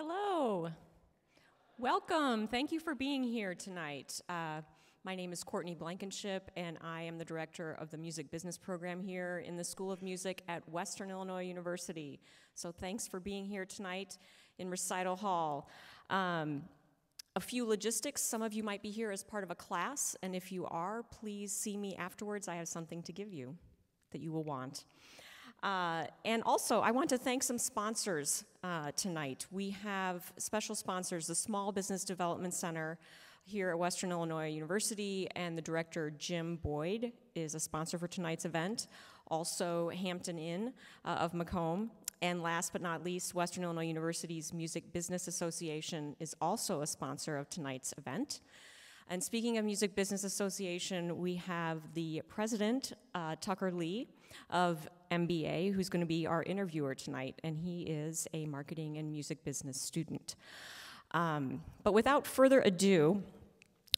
Hello. Welcome. Thank you for being here tonight. My name is Courtney Blankenship, and I am the director of the Music Business Program here in the School of Music at Western Illinois University. So thanks for being here tonight in Recital Hall. A few logistics. Some of you might be here as part of a class, and if you are, please see me afterwards. I have something to give you that you will want. And also, I want to thank some sponsors tonight. We have special sponsors, the Small Business Development Center here at Western Illinois University, and the director, Jim Boyd, is a sponsor for tonight's event. Also, Hampton Inn of Macomb. And last but not least, Western Illinois University's Music Business Association is also a sponsor of tonight's event. And speaking of Music Business Association, we have the president, Tucker Lee, of MBA, who's going to be our interviewer tonight, and he is a marketing and music business student. But without further ado,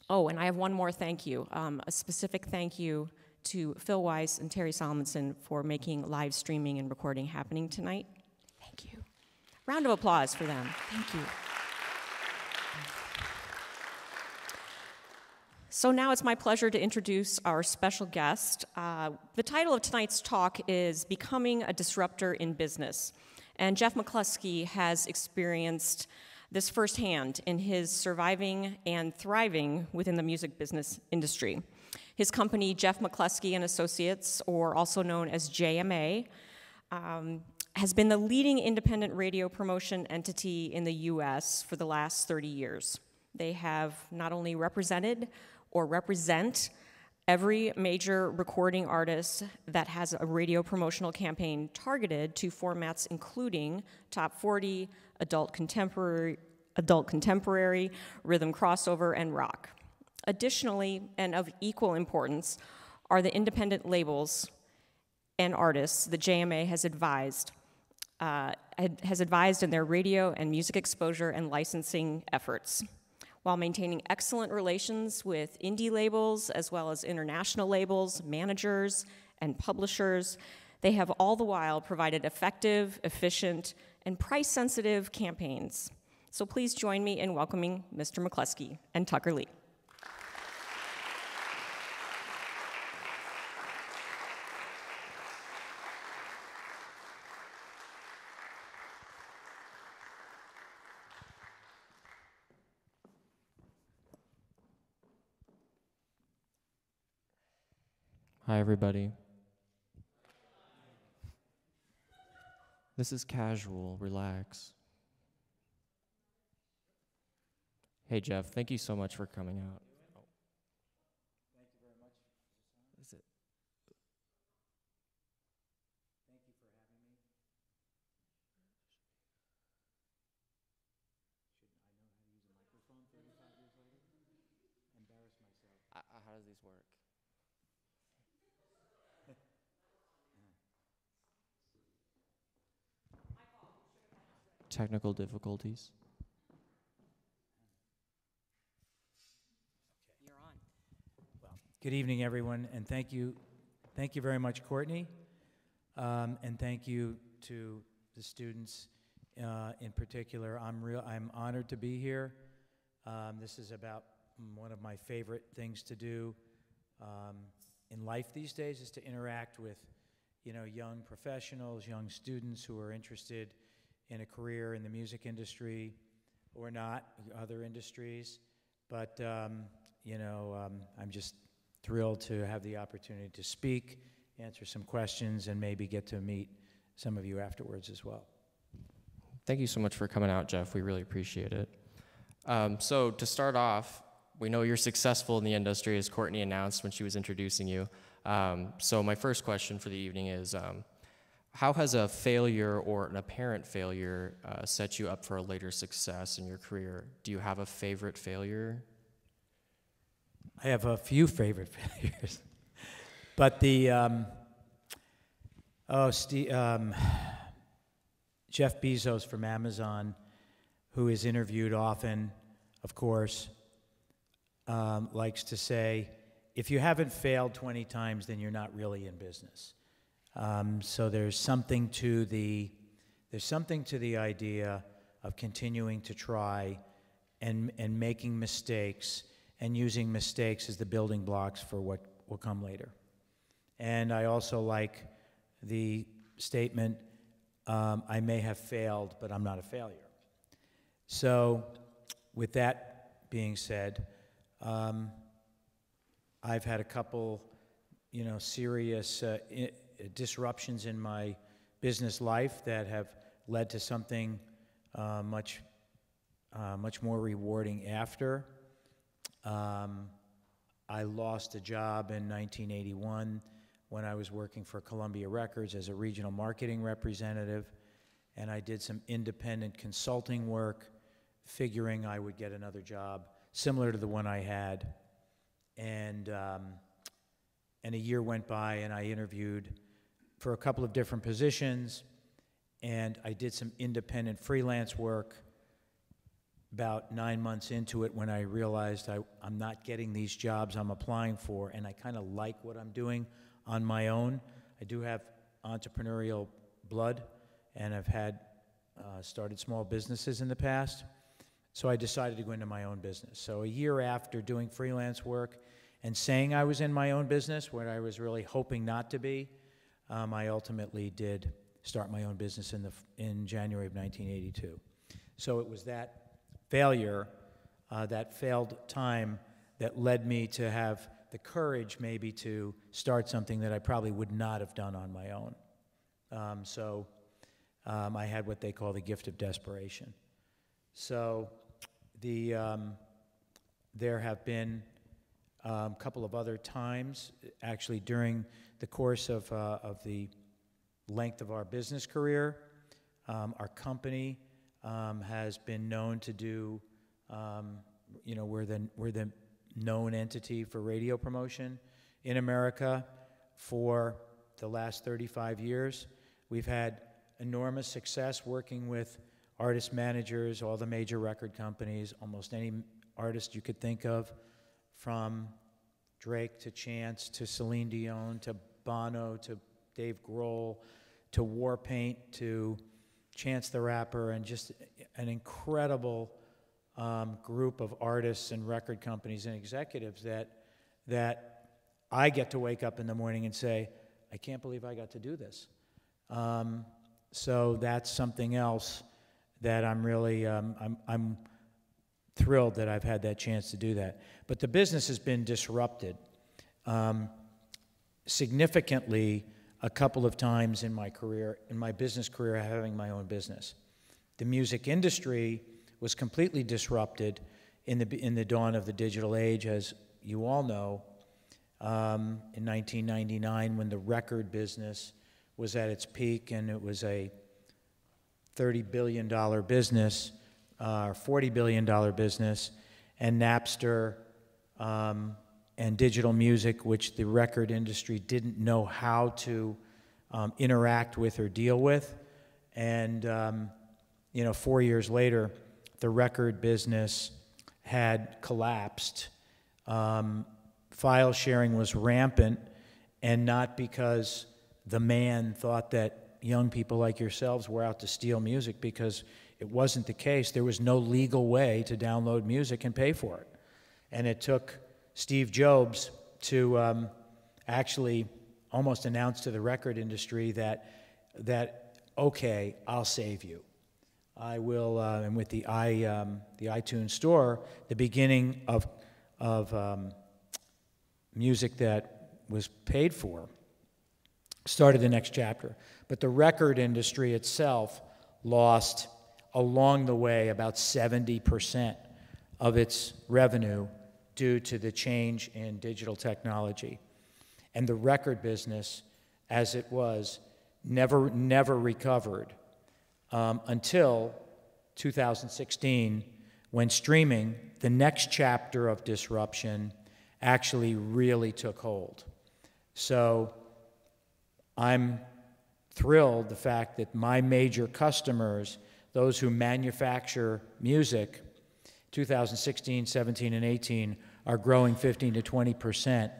oh, and I have one more thank you, a specific thank you to Phil Weiss and Terry Solomonson for making live streaming and recording happening tonight. Thank you. Round of applause for them. Thank you. So now it's my pleasure to introduce our special guest. The title of tonight's talk is Becoming a Disruptor in Business. And Jeff McClusky has experienced this firsthand in his surviving and thriving within the music business industry. His company, Jeff McClusky Associates, or also known as JMA, has been the leading independent radio promotion entity in the US for the last 30 years. They have not only represented or represent every major recording artist that has a radio promotional campaign targeted to formats including top 40, adult contemporary, rhythm crossover, and rock. Additionally, and of equal importance, are the independent labels and artists that JMA has advised in their radio and music exposure and licensing efforts, while maintaining excellent relations with indie labels as well as international labels, managers, and publishers. They have all the while provided effective, efficient, and price-sensitive campaigns. So please join me in welcoming Mr. McClusky and Tucker Lee. Hi, everybody. This is casual, relax. Hey, Jeff, thank you so much for coming out. Thank you very much. Is it? Thank you for having me. Shouldn't I know how to use a microphone 35 years later? Embarrass myself. How does these work? Technical difficulties. You're on. Well, good evening, everyone, and thank you very much, Courtney, and thank you to the students in particular. I'm honored to be here. This is about one of my favorite things to do in life these days, is to interact with, young professionals, young students who are interested in a career in the music industry or not, other industries. But, I'm just thrilled to have the opportunity to speak, answer some questions, and maybe get to meet some of you afterwards as well. Thank you so much for coming out, Jeff. We really appreciate it. So to start off, we know you're successful in the industry, as Courtney announced when she was introducing you. So my first question for the evening is, how has a failure or an apparent failure set you up for a later success in your career? Do you have a favorite failure? I have a few favorite failures, but Jeff Bezos from Amazon, who is interviewed often, of course, likes to say, if you haven't failed 20 times, then you're not really in business. So there's something to the idea of continuing to try and making mistakes and using mistakes as the building blocks for what will come later. And I also like the statement, I may have failed, but I'm not a failure. So with that being said, I've had a couple, serious disruptions in my business life that have led to something much more rewarding after. I lost a job in 1981 when I was working for Columbia Records as a regional marketing representative, and I did some independent consulting work, figuring I would get another job similar to the one I had. And a year went by, and I interviewed for a couple of different positions, and I did some independent freelance work. About 9 months into it, when I realized I'm not getting these jobs I'm applying for, and I kind of like what I'm doing on my own. I do have entrepreneurial blood, and I've had started small businesses in the past. So I decided to go into my own business. So a year after doing freelance work and saying I was in my own business, when I was really hoping not to be, I ultimately did start my own business in January of 1982. So it was that failure, that failed time, that led me to have the courage maybe to start something that I probably would not have done on my own. I had what they call the gift of desperation. So there have been a couple of other times, actually during the course of the length of our business career, our company has been known to do, we're the known entity for radio promotion in America for the last 35 years. We've had enormous success working with artist managers, all the major record companies, almost any artist you could think of, from Drake to Chance to Celine Dion to Bono to Dave Grohl to Warpaint to Chance the Rapper, and just an incredible group of artists and record companies and executives that I get to wake up in the morning and say, I can't believe I got to do this. So that's something else that I'm really, I'm thrilled that I've had that chance to do that. But the business has been disrupted significantly a couple of times in my career, in my business career, having my own business. The music industry was completely disrupted in the dawn of the digital age, as you all know, in 1999, when the record business was at its peak, and it was a $30 billion business, or $40 billion business, and Napster and digital music, which the record industry didn't know how to interact with or deal with. And 4 years later, the record business had collapsed. File sharing was rampant, and not because the man thought that young people like yourselves were out to steal music, because it wasn't the case. There was no legal way to download music and pay for it. And it took Steve Jobs to actually almost announce to the record industry that okay, I'll save you. I will, and with the iTunes Store, the beginning of music that was paid for, started the next chapter. But the record industry itself lost, along the way, about 70% of its revenue due to the change in digital technology. And the record business, as it was, never recovered until 2016, when streaming, the next chapter of disruption, actually really took hold. So I'm thrilled the fact that my major customers, those who manufacture music, 2016, 17, and 18, are growing 15 to 20%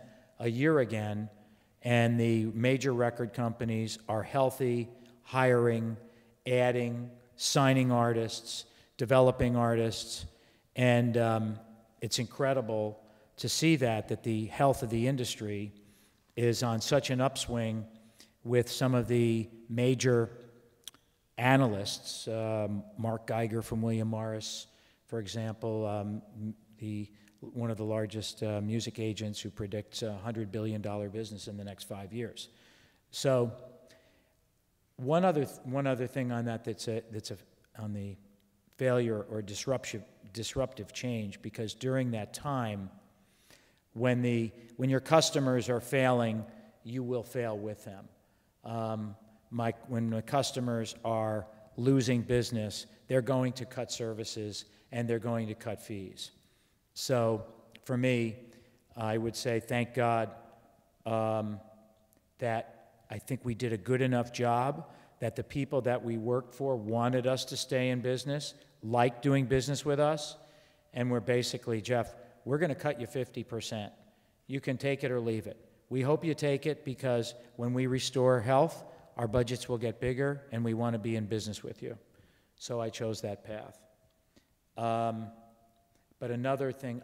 a year again, and the major record companies are healthy, hiring, adding, signing artists, developing artists, and it's incredible to see that the health of the industry is on such an upswing with some of the major analysts, Mark Geiger from William Morris, for example, one of the largest music agents who predicts a $100 billion business in the next 5 years. So one other thing on that that's on the failure or disruptive change, because during that time, when your customers are failing, you will fail with them. When the customers are losing business, they're going to cut services and they're going to cut fees. So for me, I would say thank God that I think we did a good enough job that the people that we worked for wanted us to stay in business, liked doing business with us, and we're basically, Jeff, we're going to cut you 50%. You can take it or leave it. We hope you take it because when we restore health, our budgets will get bigger, and we want to be in business with you. So I chose that path. But another thing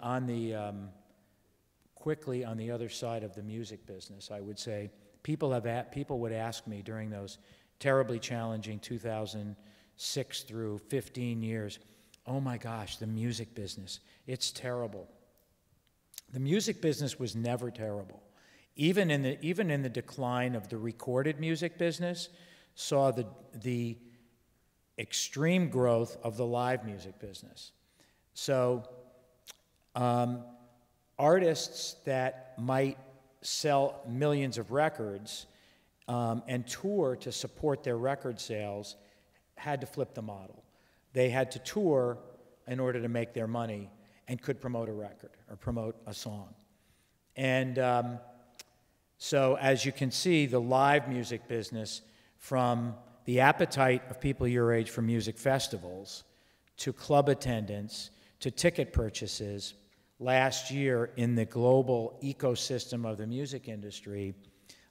quickly on the other side of the music business, I would say, people would ask me during those terribly challenging 2006 through 15 years, oh my gosh, the music business, it's terrible. The music business was never terrible. Even in the decline of the recorded music business, saw the extreme growth of the live music business. So artists that might sell millions of records and tour to support their record sales had to flip the model. They had to tour in order to make their money and could promote a record or promote a song. And so as you can see, the live music business, from the appetite of people your age for music festivals to club attendance to ticket purchases, last year in the global ecosystem of the music industry,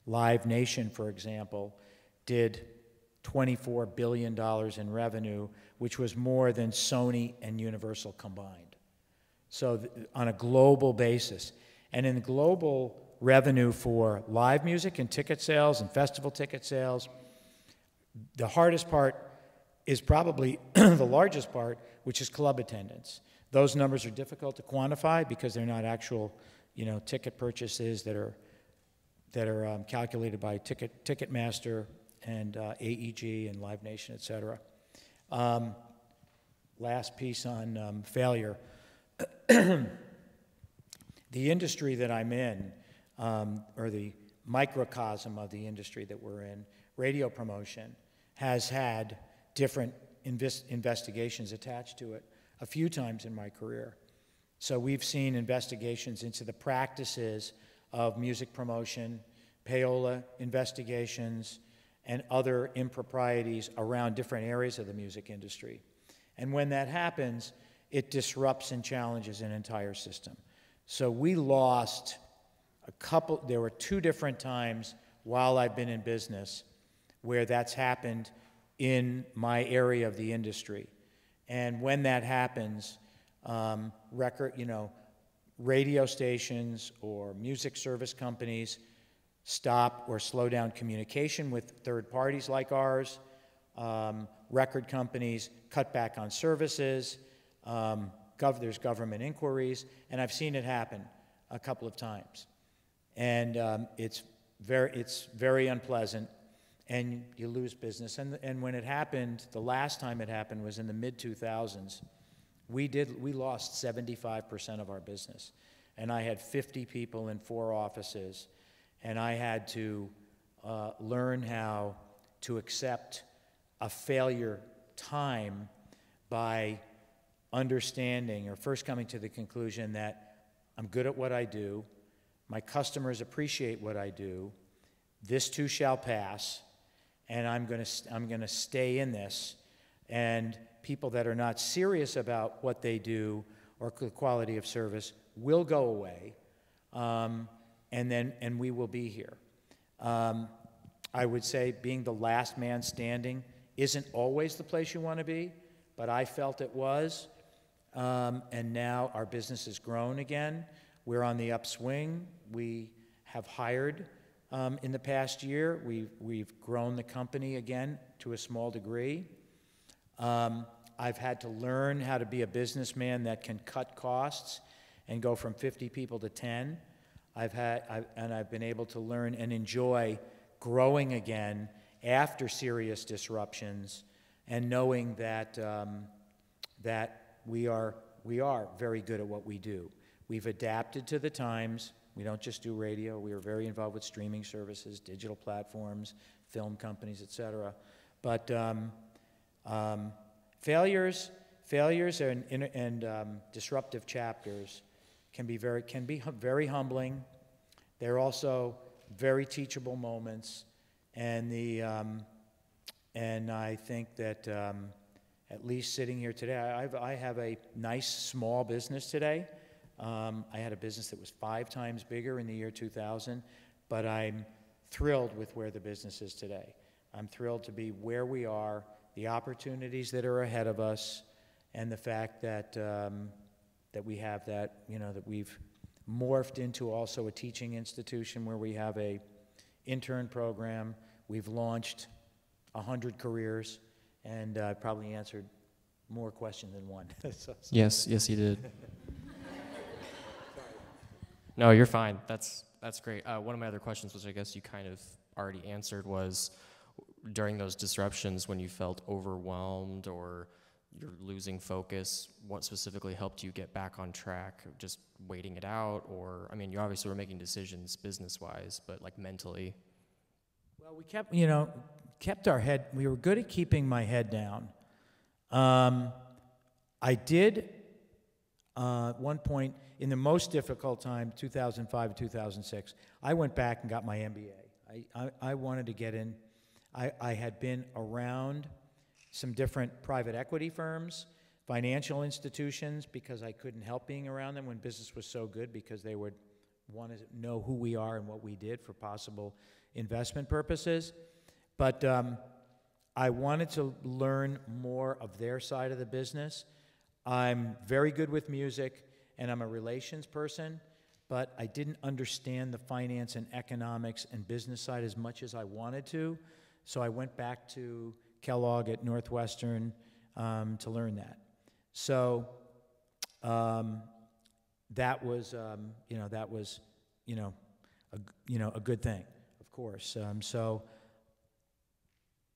Live Nation, for example, did $24 billion in revenue, which was more than Sony and Universal combined. So on a global basis. And in the global revenue for live music and ticket sales and festival ticket sales, the hardest part is probably the largest part, which is club attendance. Those numbers are difficult to quantify because they're not actual, ticket purchases that are calculated by Ticketmaster and AEG and Live Nation, et cetera. Last piece on failure. The industry that I'm in, or the microcosm of the industry that we're in, radio promotion, has had different investigations attached to it a few times in my career. So we've seen investigations into the practices of music promotion, payola investigations, and other improprieties around different areas of the music industry. And when that happens, it disrupts and challenges an entire system. So we lost there were 2 different times while I've been in business where that's happened in my area of the industry. And when that happens, radio stations or music service companies stop or slow down communication with third parties like ours. Record companies cut back on services. There's government inquiries, and I've seen it happen a couple of times. And it's very unpleasant, and you lose business. And when it happened, the last time it happened was in the mid-2000s. We lost 75% of our business. And I had 50 people in 4 offices, and I had to learn how to accept a failure time by understanding, or first coming to the conclusion that I'm good at what I do, my customers appreciate what I do, this too shall pass, and I'm going to stay in this, and people that are not serious about what they do or the quality of service will go away, and we will be here. I would say being the last man standing isn't always the place you want to be, but I felt it was. And now our business has grown again. We're on the upswing. We have hired in the past year. We've grown the company again to a small degree. I've had to learn how to be a businessman that can cut costs and go from 50 people to 10. I've been able to learn and enjoy growing again after serious disruptions, and knowing that that we are very good at what we do. We've adapted to the times. We don't just do radio. We are very involved with streaming services, digital platforms, film companies, et cetera. But failures and disruptive chapters can be very humbling. They're also very teachable moments, and I think that at least sitting here today, I have a nice small business today. I had a business that was 5 times bigger in the year 2000, but I'm thrilled with where the business is today. I'm thrilled to be where we are, the opportunities that are ahead of us, and the fact that that we have that, that we've morphed into also a teaching institution where we have a intern program. We've launched 100 careers, and I probably answered more questions than one. Yes, you did. No, you're fine. That's great. One of my other questions, which I guess you kind of already answered, was during those disruptions when you felt overwhelmed or you're losing focus, what specifically helped you get back on track? Just waiting it out, or, I mean, you obviously were making decisions business-wise, but like mentally? Well, we kept our head, we were good at keeping my head down. I did, one point, in the most difficult time, 2005, 2006, I went back and got my MBA. I wanted to get in. I had been around some different private equity firms, financial institutions, because I couldn't help being around them when business was so good, because they would want to know who we are and what we did for possible investment purposes. But I wanted to learn more of their side of the business. I'm very good with music, and I'm a relations person, but I didn't understand the finance and economics and business side as much as I wanted to. So I went back to Kellogg at Northwestern to learn that. So that was, a good thing, of course. So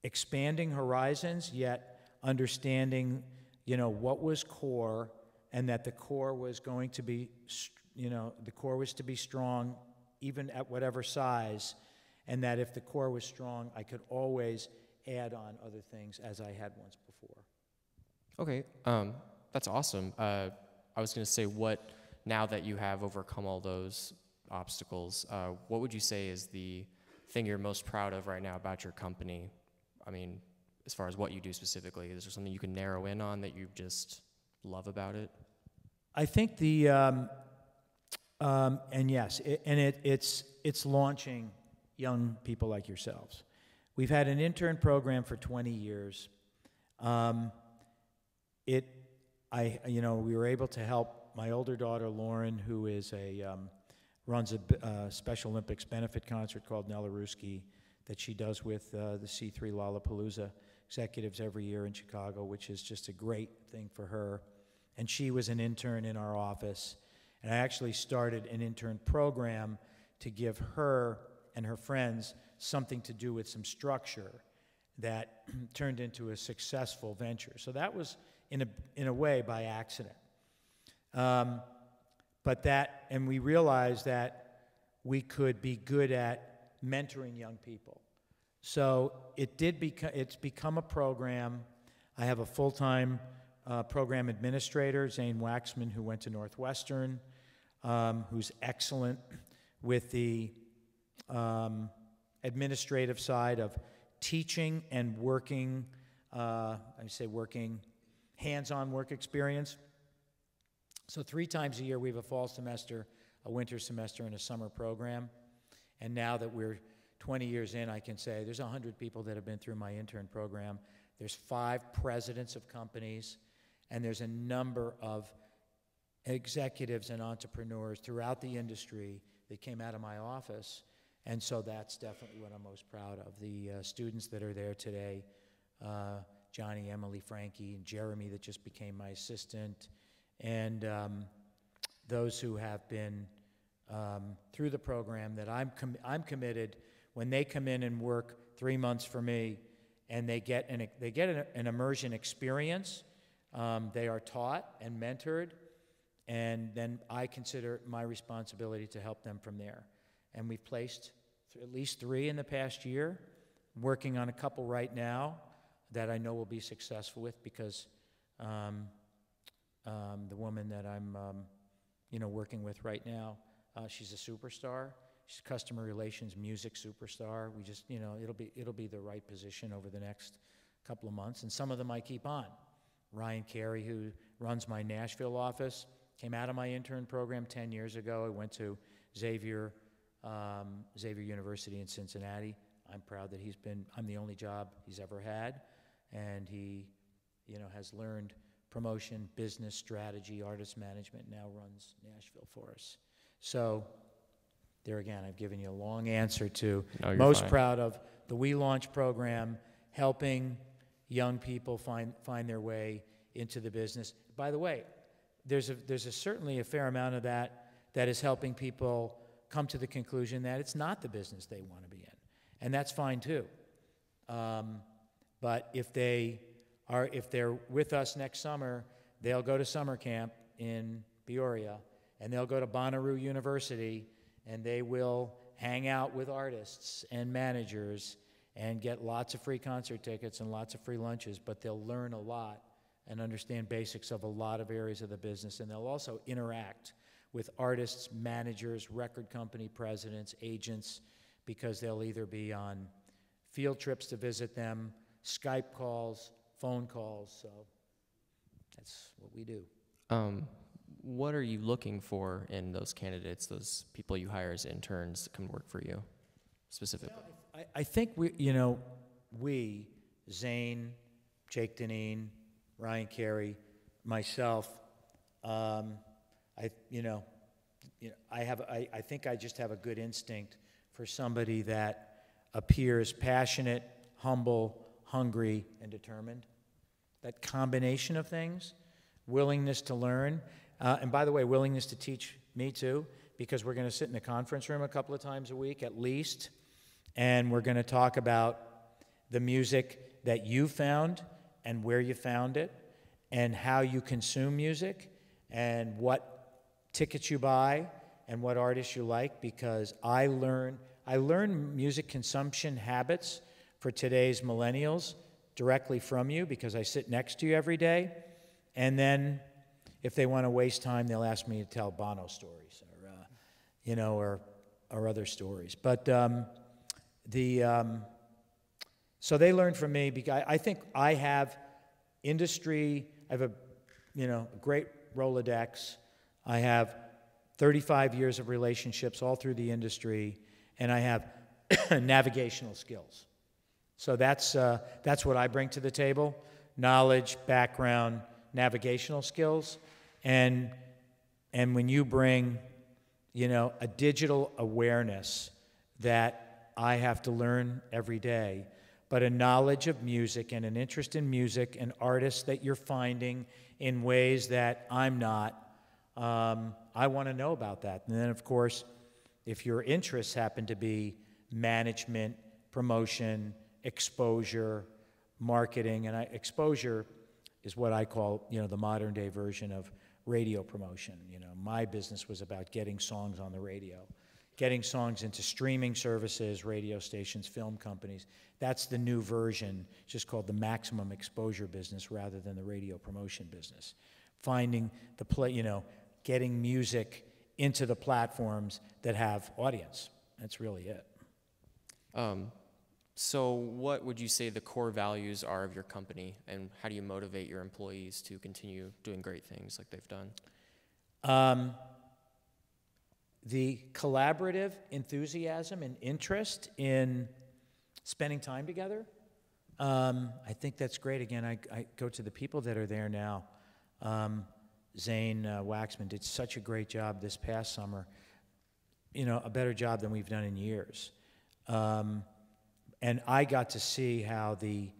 expanding horizons, yet understanding, what was core, and that the core was going to be, the core was to be strong, even at whatever size, and that if the core was strong, I could always add on other things as I had once before. Okay, that's awesome. I was going to say, now that you have overcome all those obstacles, what would you say is the thing you're most proud of right now about your company? I mean, as far as what you do specifically, is there something you can narrow in on that you just love about it? I think it's launching young people like yourselves. We've had an intern program for 20 years. We were able to help my older daughter, Lauren, who is runs a Special Olympics benefit concert called Nelaruski that she does with the C3 Lollapalooza executives every year in Chicago, which is just a great thing for her. And she was an intern in our office. And I actually started an intern program to give her and her friends something to do with some structure that turned into a successful venture. So that was, in a way, by accident. And we realized that we could be good at mentoring young people. So it's become a program. I have a full-time program administrator, Zane Waxman, who went to Northwestern, who's excellent with the administrative side of teaching and working, working hands-on work experience. So 3 times a year we have a fall semester, a winter semester, and a summer program. And now that we're 20 years in, I can say there's 100 people that have been through my intern program There's 5 presidents of companies, and there's a number of executives and entrepreneurs throughout the industry that came out of my office. And so that's definitely what I'm most proud of. The students that are there today, Johnny, Emily, Frankie, and Jeremy that just became my assistant, and those who have been through the program that I'm committed. When they come in and work 3 months for me, and they get an immersion experience, they are taught and mentored, and then I consider it my responsibility to help them from there. And we've placed at least 3 in the past year, working on a couple right now that I know will be successful with, because the woman that I'm working with right now, she's a superstar. She's a customer relations music superstar. We just, it'll be the right position over the next couple of months, and some of them I keep on. Ryan Carey, who runs my Nashville office, came out of my intern program 10 years ago. I went to Xavier University in Cincinnati. I'm proud that I'm the only job he's ever had, and he, has learned promotion, business strategy, artist management, now runs Nashville for us. So there again, I've given you a long answer to most proud of the We Launch program, helping young people find their way into the business. By the way, there's certainly a fair amount of that is helping people come to the conclusion that it's not the business they want to be in, and that's fine too. But if they're with us next summer, they'll go to summer camp in Peoria, and they'll go to Bonnaroo University, and they will hang out with artists and managers and get lots of free concert tickets and lots of free lunches, but they'll learn a lot and understand basics of a lot of areas of the business, and they'll also interact with artists, managers, record company presidents, agents, because they'll either be on field trips to visit them, Skype calls, phone calls, so that's what we do. What are you looking for in those candidates, those people you hire as interns to come work for you, specifically? I think we, Zane, Jake Deneen, Ryan Carey, myself, I think I just have a good instinct for somebody that appears passionate, humble, hungry, and determined. That combination of things, willingness to learn, and by the way, willingness to teach me too, because we're going to sit in the conference room a couple of times a week at least, and we're going to talk about the music that you found and where you found it, and how you consume music, and what tickets you buy, and what artists you like, because I learn music consumption habits for today's millennials directly from you, because I sit next to you every day, and then if they want to waste time, they'll ask me to tell Bono stories, or other stories. But so they learn from me, because I think I have industry. I have a great Rolodex. I have 35 years of relationships all through the industry, and I have navigational skills. So that's what I bring to the table: knowledge, background, navigational skills, and when you bring, a digital awareness that I have to learn every day, but a knowledge of music and an interest in music and artists that you're finding in ways that I'm not, I want to know about that. And then, of course, if your interests happen to be management, promotion, exposure, marketing, and exposure is what I call, the modern day version of radio promotion. My business was about getting songs on the radio, getting songs into streaming services, radio stations, film companies. That's the new version, just called the maximum exposure business rather than the radio promotion business. Finding getting music into the platforms that have audience. That's really it. So what would you say the core values are of your company, and how do you motivate your employees to continue doing great things like they've done? The collaborative enthusiasm and interest in spending time together. I think that's great. Again, I go to the people that are there now. Zane Waxman did such a great job this past summer, you know, a better job than we've done in years. And I got to see how the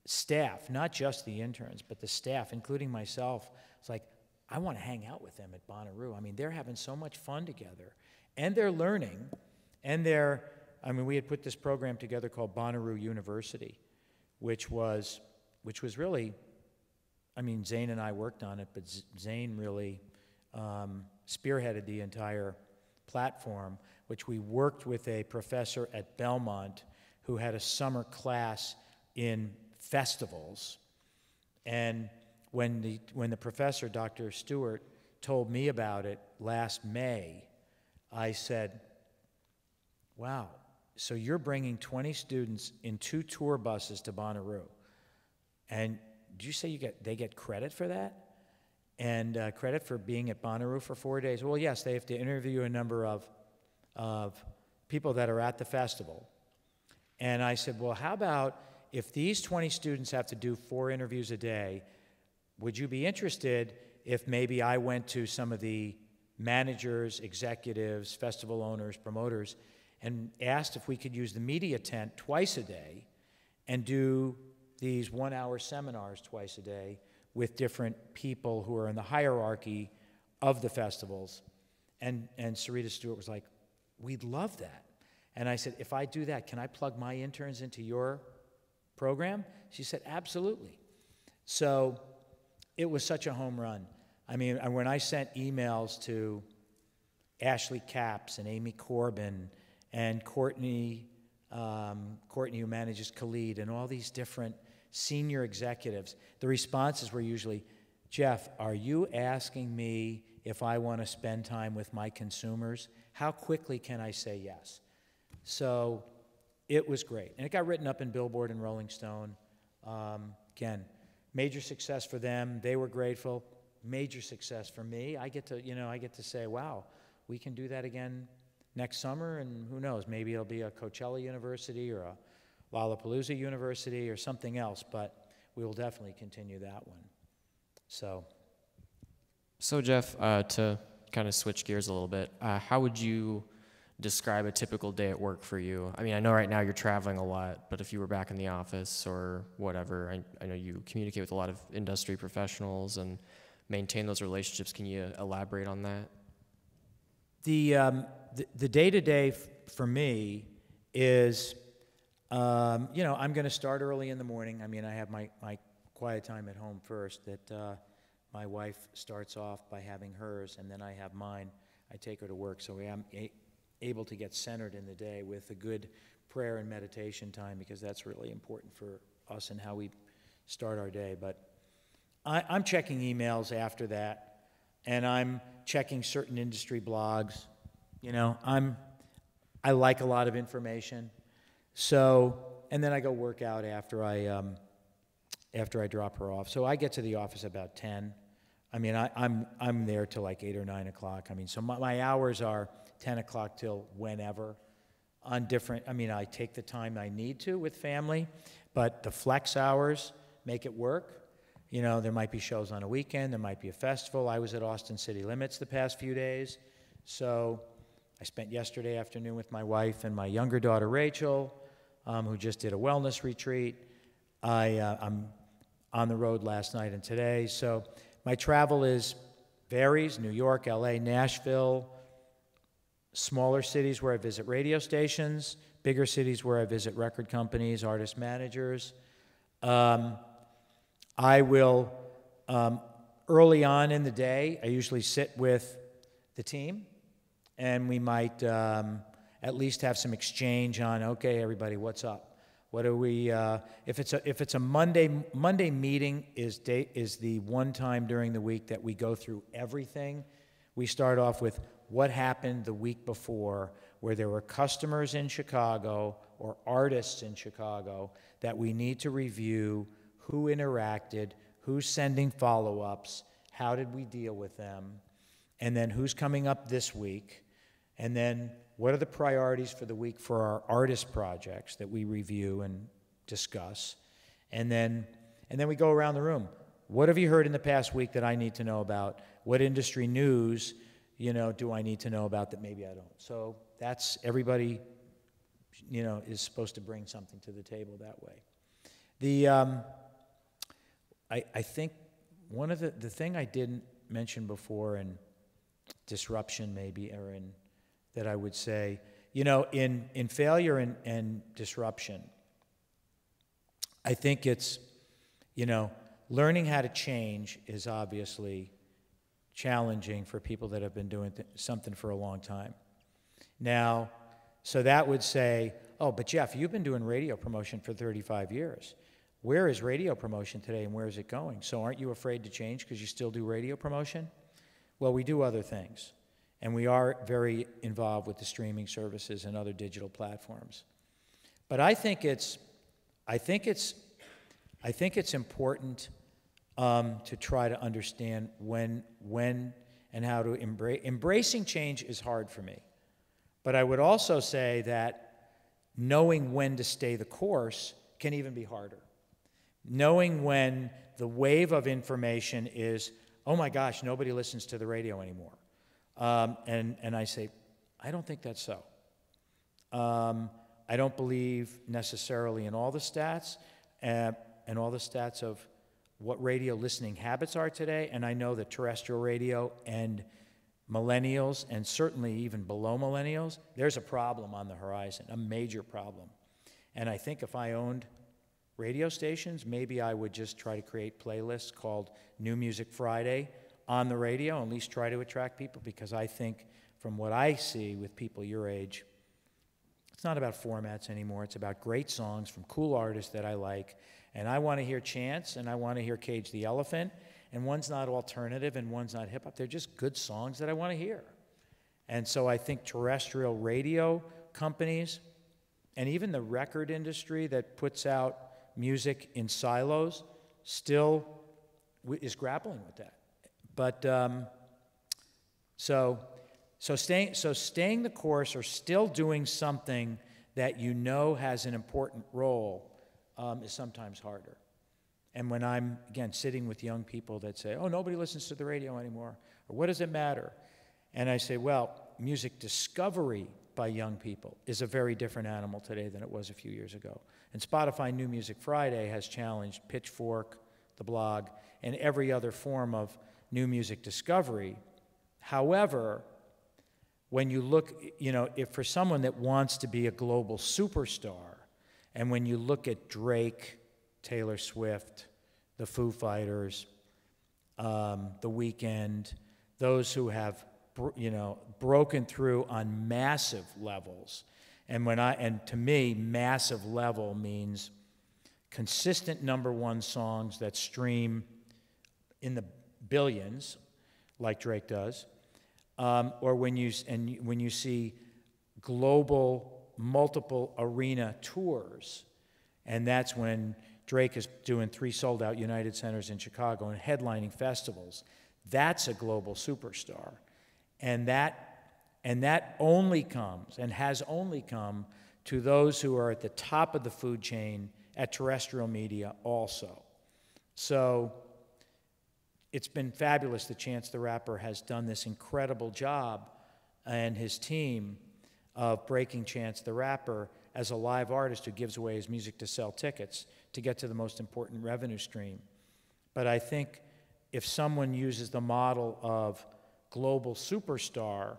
staff, not just the interns, but the staff, including myself, it's like, I want to hang out with them at Bonnaroo. I mean, they're having so much fun together, and they're learning, and I mean, we had put this program together called Bonnaroo University, which was really, I mean, Zane and I worked on it, but Zane really spearheaded the entire platform, which we worked with a professor at Belmont who had a summer class in festivals. And when the professor, Dr. Stewart, told me about it last May, I said, wow, so you're bringing 20 students in 2 tour buses to Bonnaroo. And did you say they get credit for that? And credit for being at Bonnaroo for 4 days? Well, yes, they have to interview a number of people that are at the festival. And I said, well, how about if these 20 students have to do 4 interviews a day, would you be interested if maybe I went to some of the managers, executives, festival owners, promoters, and asked if we could use the media tent twice a day and do these 1-hour seminars twice a day with different people who are in the hierarchy of the festivals? And Sarita Stewart was like, we'd love that. And I said, if I do that, can I plug my interns into your program? She said, absolutely. So it was such a home run. I mean, when I sent emails to Ashley Capps and Amy Corbin and Courtney, who manages Khalid, and all these different senior executives, the responses were usually, Jeff, are you asking me if I want to spend time with my consumers? How quickly can I say yes? So it was great. And it got written up in Billboard and Rolling Stone. Again, major success for them. They were grateful. Major success for me. I get to say, wow, we can do that again next summer, and who knows, maybe it'll be a Coachella University or a Lollapalooza University or something else, but we will definitely continue that one. So Jeff, to kind of switch gears a little bit, how would you describe a typical day at work for you? I mean, I know right now you're traveling a lot, but if you were back in the office or whatever, I know you communicate with a lot of industry professionals and maintain those relationships. Can you elaborate on that? The day-to-day for me is, I'm going to start early in the morning. I mean, I have my quiet time at home first that my wife starts off by having hers, and then I have mine. I take her to work, so I'm able to get centered in the day with a good prayer and meditation time, because that's really important for us and how we start our day. But I'm checking emails after that, and I'm checking certain industry blogs. I like a lot of information. So, and then I go work out after I drop her off. So I get to the office about 10. I mean, I'm there till like 8 or 9 o'clock. I mean, so my hours are 10 o'clock till whenever. I take the time I need to with family, but the flex hours make it work. There might be shows on a weekend, there might be a festival. I was at Austin City Limits the past few days, so I spent yesterday afternoon with my wife and my younger daughter, Rachel, who just did a wellness retreat. I'm on the road last night and today, so my travel varies, New York, LA, Nashville, smaller cities where I visit radio stations, bigger cities where I visit record companies, artist managers. I will, early on in the day, I usually sit with the team, and we might at least have some exchange on, okay, everybody, what's up? What are we? If it's a Monday meeting is the one time during the week that we go through everything. We start off with what happened the week before, where there were customers in Chicago or artists in Chicago that we need to review. Who interacted? Who's sending follow-ups? How did we deal with them? And then who's coming up this week? And then what are the priorities for the week for our artist projects that we review and discuss? And then we go around the room. What have you heard in the past week that I need to know about? What industry news, do I need to know about that maybe I don't? So that's everybody, is supposed to bring something to the table that way. I think one of the thing I didn't mention before, in disruption maybe, or that I would say, in failure and disruption, I think it's, learning how to change is obviously challenging for people that have been doing something for a long time. Now, so that would say, oh, but Jeff, you've been doing radio promotion for 35 years. Where is radio promotion today, and where is it going? So aren't you afraid to change because you still do radio promotion? Well, we do other things, and we are very involved with the streaming services and other digital platforms. But I think it's important to try to understand when and how to embrace. Embracing change is hard for me. But I would also say that knowing when to stay the course can even be harder. Knowing when the wave of information is, oh my gosh, nobody listens to the radio anymore. And I say, I don't think that's so. I don't believe necessarily in all the stats, and all the stats of what radio listening habits are today, and I know that terrestrial radio and millennials, and certainly even below millennials, there's a problem on the horizon, a major problem. And I think if I owned radio stations, maybe I would just try to create playlists called New Music Friday on the radio, and at least try to attract people, because I think from what I see with people your age, it's not about formats anymore. It's about great songs from cool artists that I like. And I want to hear Chance, and I want to hear Cage the Elephant, and one's not alternative and one's not hip-hop. They're just good songs that I want to hear. And so I think terrestrial radio companies, and even the record industry that puts out music in silos, still is grappling with that. But so staying the course, or still doing something that has an important role, is sometimes harder. And when I'm, again, sitting with young people that say, oh, nobody listens to the radio anymore, or what does it matter? And I say, well, music discovery by young people is a very different animal today than it was a few years ago. And Spotify New Music Friday has challenged Pitchfork, the blog, and every other form of new music discovery. However, when you look, if for someone that wants to be a global superstar, and when you look at Drake, Taylor Swift, the Foo Fighters, The Weeknd, those who have, broken through on massive levels, and to me, massive level means consistent #1 songs that stream in the billions, like Drake does, or when you see global, multiple arena tours, and that's when Drake is doing 3 sold-out United Centers in Chicago and headlining festivals. That's a global superstar, and that only comes, and has only come, to those who are at the top of the food chain at terrestrial media also. So it's been fabulous that Chance the Rapper has done this incredible job, and his team, of breaking Chance the Rapper as a live artist who gives away his music to sell tickets to get to the most important revenue stream. But I think if someone uses the model of global superstar,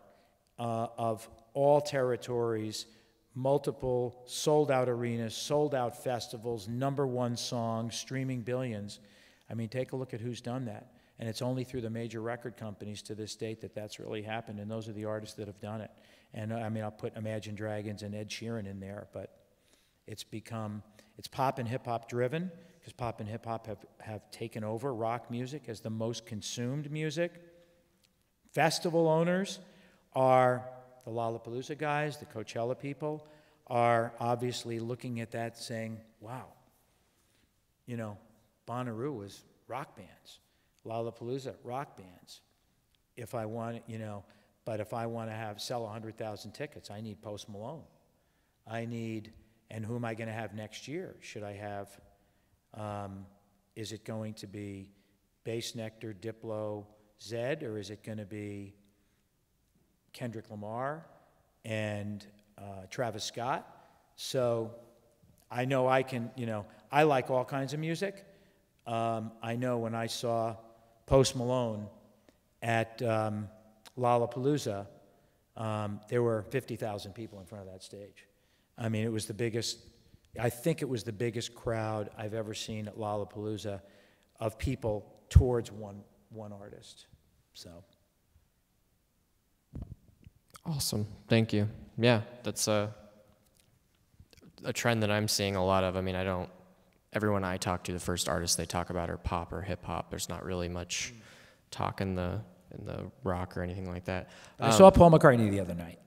of all territories, multiple sold-out arenas, sold-out festivals, #1 songs, streaming billions, I mean, take a look at who's done that. And it's only through the major record companies to this date that that's really happened, and those are the artists that have done it. And I mean, I'll put Imagine Dragons and Ed Sheeran in there, but it's pop and hip-hop driven, because pop and hip-hop have taken over rock music as the most consumed music. Festival owners are the Lollapalooza guys, the Coachella people, are obviously looking at that saying, wow, Bonnaroo was rock bands. Lollapalooza, rock bands. If I want, but if I want to sell 100,000 tickets, I need Post Malone. And who am I going to have next year? Should I have Is it going to be Bass Nectar, Diplo, Zed, or is it going to be Kendrick Lamar and Travis Scott? So I know I can, I like all kinds of music. I know when I saw Post Malone at Lollapalooza, there were 50,000 people in front of that stage. I mean, it was the biggest, I think it was the biggest crowd I've ever seen at Lollapalooza of people towards one artist. So. Awesome. Thank you. Yeah, that's a trend that I'm seeing a lot of. I mean, everyone I talk to, the first artists they talk about are pop or hip hop. There's not really much talk in the rock or anything like that. I saw Paul McCartney the other night.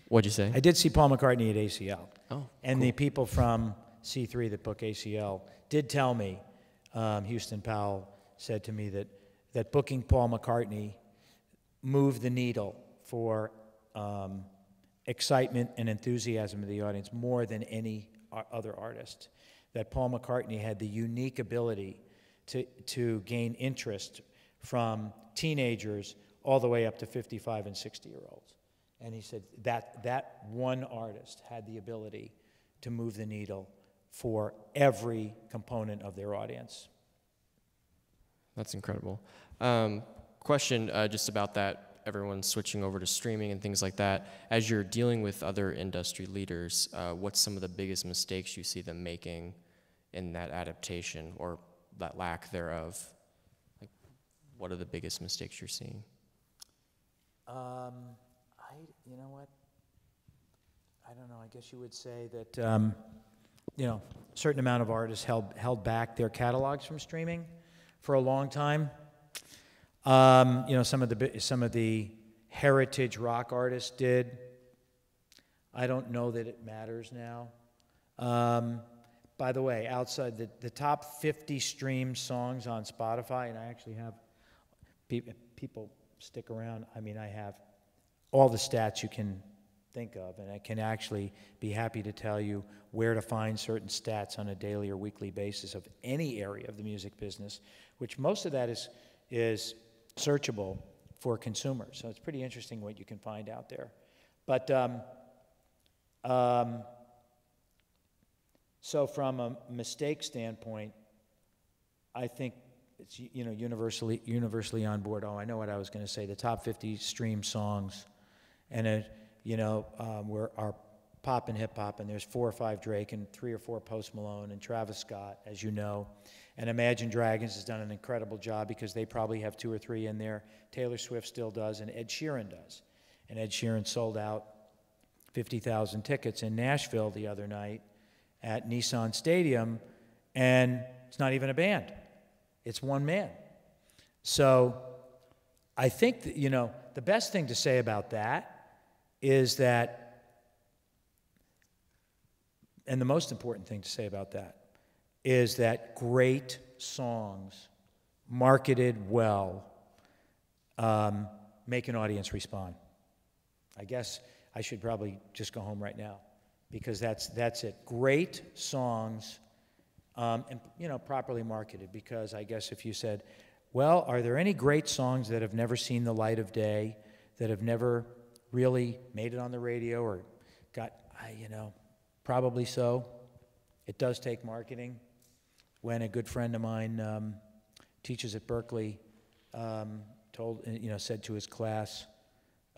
What'd you say? I did see Paul McCartney at ACL. Oh, and cool. The people from C3 that book ACL did tell me, Houston Powell said to me that booking Paul McCartney moved the needle for excitement and enthusiasm of the audience more than any other artist. That Paul McCartney had the unique ability to gain interest from teenagers all the way up to 55 and 60-year-olds. And he said that one artist had the ability to move the needle for every component of their audience. That's incredible. Question just about that. Everyone's switching over to streaming and things like that. As you're dealing with other industry leaders, what's some of the biggest mistakes you see them making in that adaptation or that lack thereof? Like, what are the biggest mistakes you're seeing? You know what? I don't know. I guess you would say that, a certain amount of artists held back their catalogs from streaming for a long time. Some of the heritage rock artists did. I don't know that it matters now. By the way, outside the top 50 streamed songs on Spotify, and I actually have people stick around. I mean, I have all the stats you can think of, and I can actually be happy to tell you where to find certain stats on a daily or weekly basis of any area of the music business, which most of that is searchable for consumers. So it's pretty interesting what you can find out there. But so from a mistake standpoint, I think it's universally on board. Oh, I know what I was going to say. The top 50 stream songs, and are pop and hip hop, and there's 4 or 5 Drake and 3 or 4 Post Malone and Travis Scott, as you know. And Imagine Dragons has done an incredible job because they probably have 2 or 3 in there. Taylor Swift still does, and Ed Sheeran does. And Ed Sheeran sold out 50,000 tickets in Nashville the other night at Nissan Stadium, and it's not even a band. It's one man. So I think that, the best thing to say about that is that, and the most important thing to say about that, is that great songs, marketed well, make an audience respond. I guess I should probably just go home right now, because that's it. Great songs, and properly marketed. Because I guess if you said, well, are there any great songs that have never seen the light of day, that have never really made it on the radio or got, probably so. It does take marketing. When a good friend of mine teaches at Berkeley, said to his class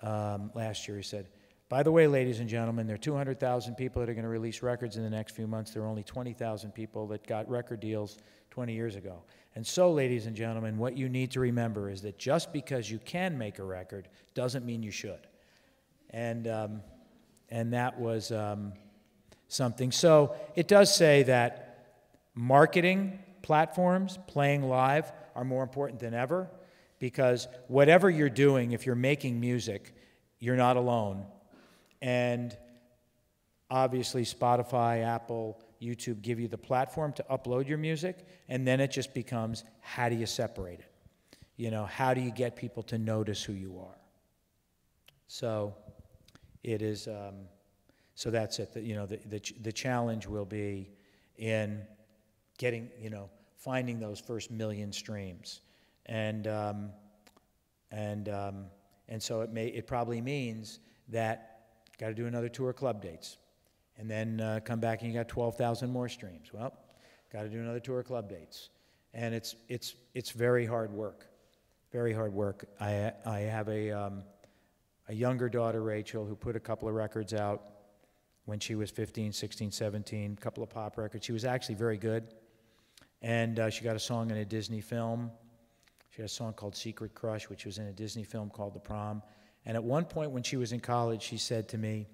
last year, he said, by the way, ladies and gentlemen, there are 200,000 people that are going to release records in the next few months. There are only 20,000 people that got record deals 20 years ago. And so, ladies and gentlemen, what you need to remember is that just because you can make a record doesn't mean you should. And that was something. So it does say that marketing platforms, playing live, are more important than ever, because whatever you're doing, if you're making music, you're not alone. And obviously Spotify, Apple, YouTube give you the platform to upload your music, and then it just becomes, how do you separate it? How do you get people to notice who you are? So it is, so that's it. The challenge will be in getting, finding those first million streams. And so it probably means that got to do another tour of club dates, and then come back and you got 12,000 more streams. Well, got to do another tour of club dates, and it's very hard work, very hard work. I have a younger daughter, Rachel, who put a couple of records out when she was 15, 16, 17, a couple of pop records. She was actually very good, and she got a song in a Disney film. She had a song called Secret Crush, which was in a Disney film called The Prom. And at one point when she was in college, she said to me,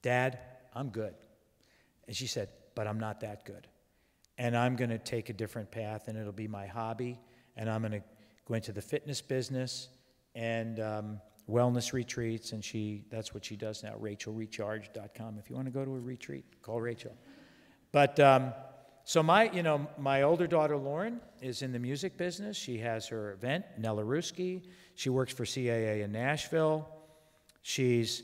"Dad, I'm good." And she said, "But I'm not that good. And I'm going to take a different path, and it'll be my hobby, and I'm going to go into the fitness business and wellness retreats." And that's what she does now, RachelRecharge.com. If you want to go to a retreat, call Rachel. But so my older daughter, Lauren, is in the music business. She has her event, Nella Ruski. She works for CAA in Nashville. She's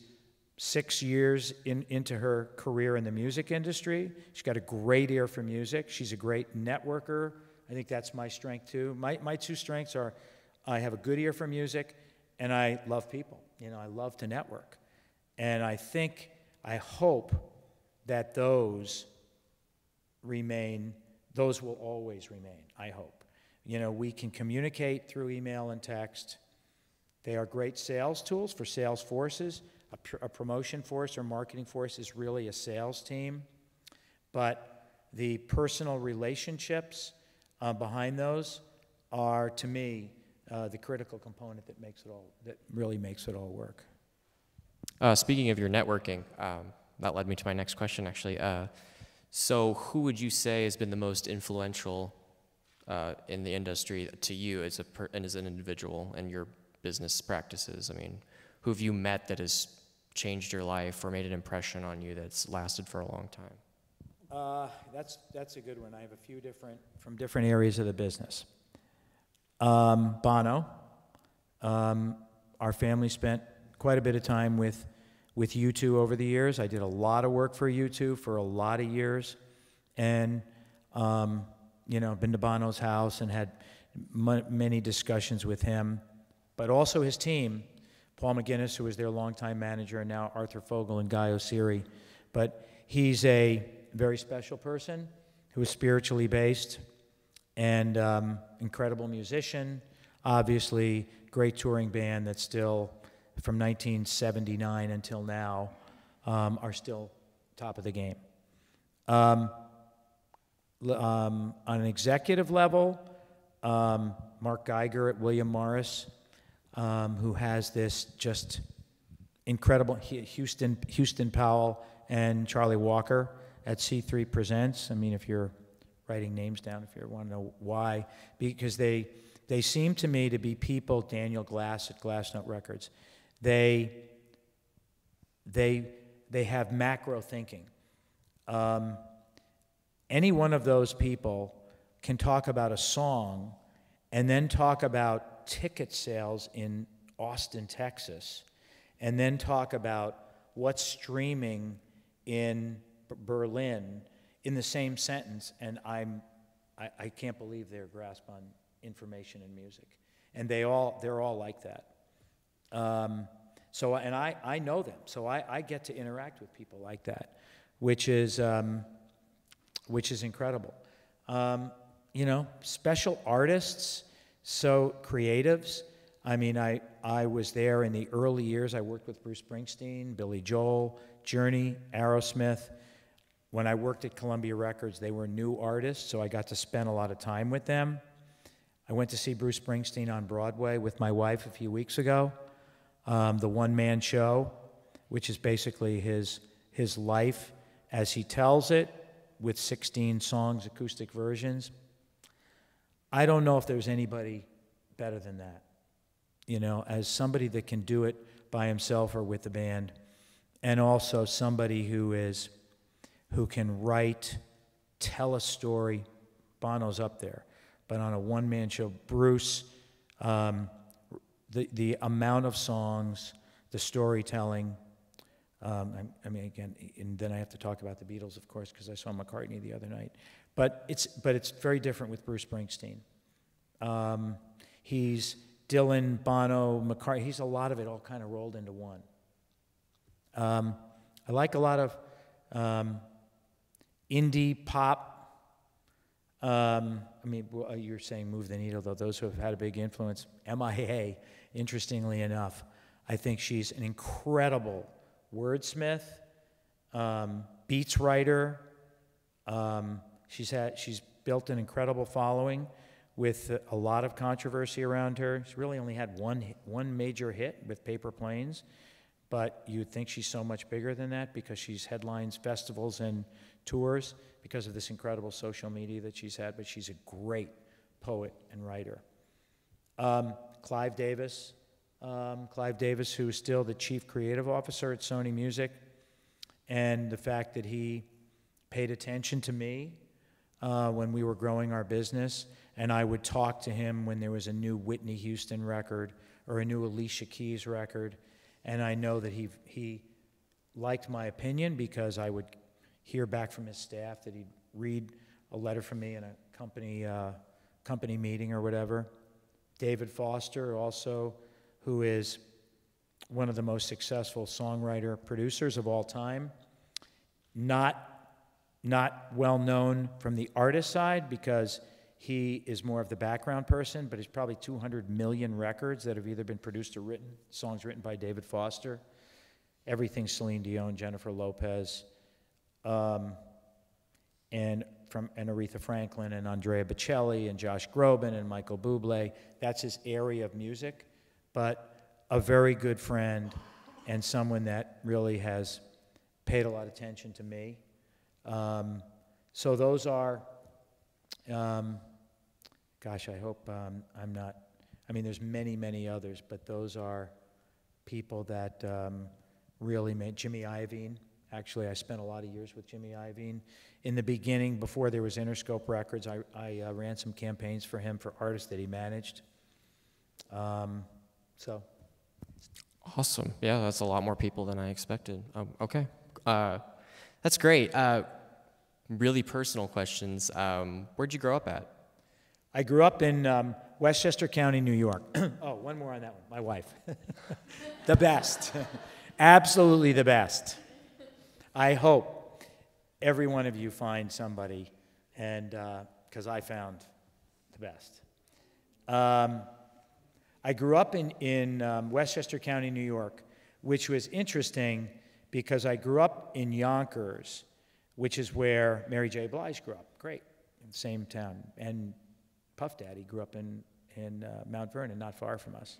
6 years into her career in the music industry. She's got a great ear for music. She's a great networker. I think that's my strength, too. My two strengths are I have a good ear for music, and I love people. I love to network. And I hope that those will always remain, I hope. We can communicate through email and text. They are great sales tools for sales forces. A promotion force or marketing force is really a sales team. But the personal relationships behind those are, to me, the critical component that really makes it all work. Speaking of your networking, that led me to my next question, actually. So who would you say has been the most influential in the industry to you as an individual and your business practices? I mean, who have you met that has changed your life or made an impression on you that's lasted for a long time? That's a good one. I have a few from different areas of the business. Bono. Our family spent quite a bit of time with U2 over the years. I did a lot of work for U2 for a lot of years, and been to Bono's house and had many discussions with him, but also his team, Paul McGuinness, who was their longtime manager, and now Arthur Fogel and Guy Osiri. But he's a very special person who is spiritually based and incredible musician, obviously great touring band that's still, from 1979 until now, are still top of the game. On an executive level, Mark Geiger at William Morris, who has this just incredible, Houston Powell and Charlie Walker at C3 Presents. I mean, if you're writing names down, if you want to know why, because they seem to me to be people, Daniel Glass at Glassnote Records, they have macro thinking. Any one of those people can talk about a song and then talk about ticket sales in Austin, Texas, and then talk about what's streaming in Berlin in the same sentence, and I can't believe their grasp on information and music. And they're all like that. So I know them, so I get to interact with people like that, which is incredible. Special artists, so creatives. I mean, I was there in the early years. I worked with Bruce Springsteen, Billy Joel, Journey, Aerosmith. When I worked at Columbia Records, they were new artists, so I got to spend a lot of time with them. I went to see Bruce Springsteen on Broadway with my wife a few weeks ago. The one-man show, which is basically his life as he tells it, with 16 songs, acoustic versions. I don't know if there's anybody better than that, as somebody that can do it by himself or with the band, and also somebody who can write, tell a story. Bono's up there, but on a one-man show, Bruce, the amount of songs, the storytelling, I mean, again, and then I have to talk about the Beatles, of course, because I saw McCartney the other night. But it's very different with Bruce Springsteen. He's Dylan, Bono, McCartney. He's a lot of it all kind of rolled into one. I like a lot of indie pop. I mean, well, you're saying move the needle, though. Those who have had a big influence, MIA, interestingly enough, I think she's an incredible wordsmith, beats writer. She's built an incredible following with a lot of controversy around her. She's really only had one major hit with Paper Planes, but you'd think she's so much bigger than that because she's headlines festivals and tours because of this incredible social media that she's had, but she's a great poet and writer. Clive Davis, who is still the chief creative officer at Sony Music, and the fact that he paid attention to me when we were growing our business, and I would talk to him when there was a new Whitney Houston record or a new Alicia Keys record, and I know that he liked my opinion because I would hear back from his staff that he'd read a letter from me in a company meeting or whatever. David Foster, also, who is one of the most successful songwriter-producers of all time. Not well known from the artist side because he is more of the background person, but he's probably 200 million records that have either been produced or written, songs written by David Foster. Everything Celine Dion, Jennifer Lopez, and Aretha Franklin and Andrea Bocelli and Josh Groban and Michael Bublé. That's his area of music, but a very good friend and someone that really has paid a lot of attention to me. So those are, gosh, I hope I'm not, I mean, there's many, many others, but those are people that really made. Jimmy Iovine. Actually, I spent a lot of years with Jimmy Iovine. In the beginning, before there was Interscope Records, I ran some campaigns for him for artists that he managed. So. Awesome. Yeah, that's a lot more people than I expected. Okay. That's great. Really personal questions. Where'd you grow up at? I grew up in Westchester County, New York. Oh, one more on that one. My wife. The best. Absolutely the best. I hope every one of you find somebody, and because I found the best. I grew up in Westchester County, New York, which was interesting because I grew up in Yonkers, which is where Mary J. Blige grew up. Great, in the same town. And Puff Daddy grew up in Mount Vernon, not far from us.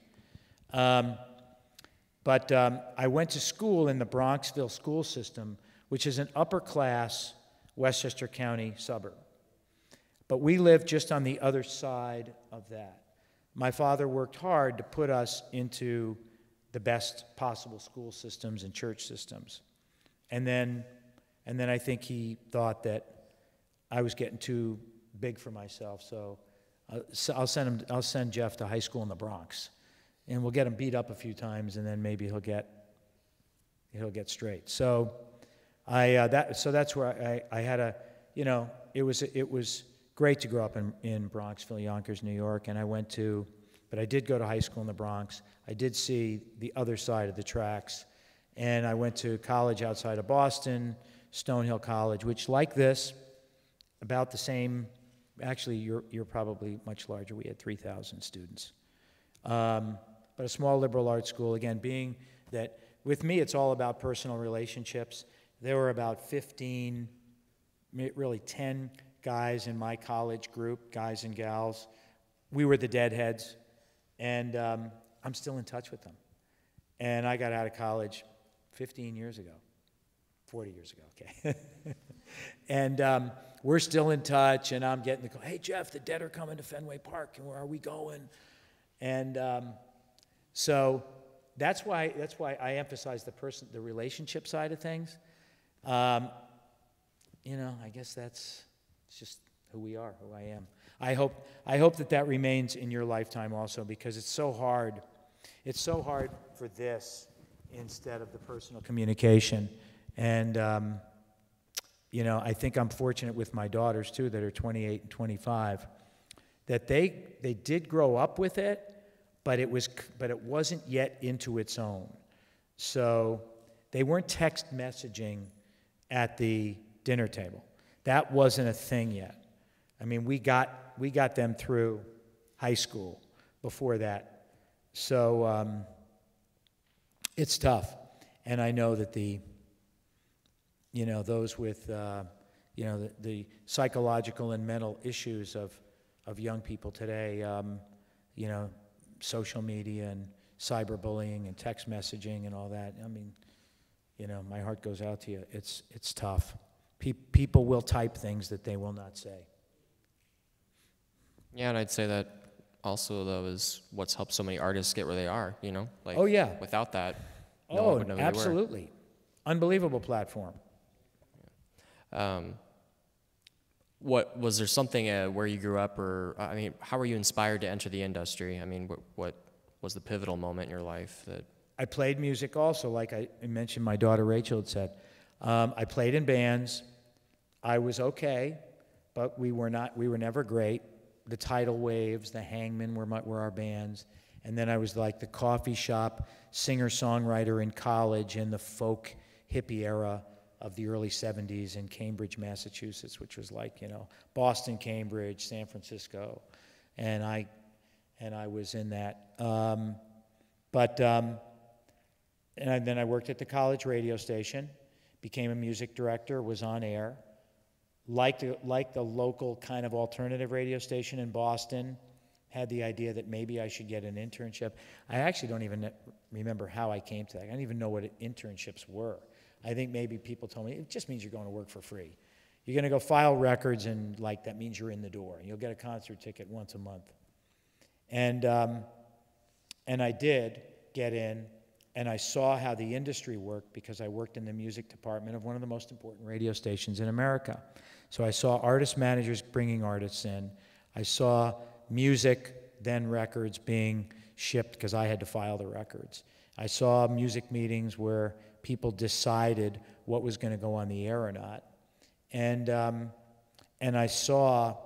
But I went to school in the Bronxville school system, which is an upper-class Westchester County suburb. But we lived just on the other side of that. My father worked hard to put us into the best possible school systems and church systems. And then I think he thought that I was getting too big for myself, so I'll send Jeff to high school in the Bronx. And we'll get him beat up a few times, and then maybe he'll get straight. So that's where I had a, you know, it was great to grow up in Bronxville, Yonkers, New York, and but I did go to high school in the Bronx. I did see the other side of the tracks, and I went to college outside of Boston, Stonehill College, which, like this, about the same. Actually, you're probably much larger. We had 3,000 students. But a small liberal arts school, again, being that with me it's all about personal relationships. There were about 15, really 10 guys in my college group, guys and gals. We were the deadheads, and I'm still in touch with them. And I got out of college 15 years ago, 40 years ago, okay. And we're still in touch, and I'm getting the call, hey, Jeff, the Dead are coming to Fenway Park, and where are we going? And so that's why I emphasize the relationship side of things. You know, I guess it's just who we are, who I am. I hope that remains in your lifetime also, because it's so hard. It's so hard for this instead of the personal communication. And, you know, I think I'm fortunate with my daughters, too, that are 28 and 25, that they did grow up with it, but it wasn't yet into its own. So they weren't text messaging at the dinner table. That wasn't a thing yet. I mean, we got them through high school before that. So it's tough. And I know that those with, the psychological and mental issues of young people today, social media and cyberbullying and text messaging and all that. I mean, my heart goes out to you. It's tough. People will type things that they will not say. Yeah, and I'd say that also, though, is what's helped so many artists get where they are, Like, oh, yeah. Without that, no one would know who they were. Absolutely. Unbelievable platform. What was there something where you grew up, or how were you inspired to enter the industry? I mean, what was the pivotal moment in your life that? I played music also, like I mentioned. My daughter Rachel had said. I played in bands. I was okay, but we were never great. The Tidal Waves, the Hangmen were our bands, and then I was like the coffee shop singer-songwriter in college in the folk hippie era of the early 70s in Cambridge, Massachusetts, which was like, Boston, Cambridge, San Francisco. And I was in that. And then I worked at the college radio station, became a music director, was on air. Like the local kind of alternative radio station in Boston, had the idea that maybe I should get an internship. I actually don't even remember how I came to that. I don't even know what internships were. I think maybe people told me, it just means you're going to work for free. You're going to go file records, and that means you're in the door. You'll get a concert ticket once a month. And I did get in, and I saw how the industry worked because I worked in the music department of one of the most important radio stations in America. So I saw artist managers bringing artists in. I saw music, then records, being shipped because I had to file the records. I saw music meetings where people decided what was going to go on the air or not. And I saw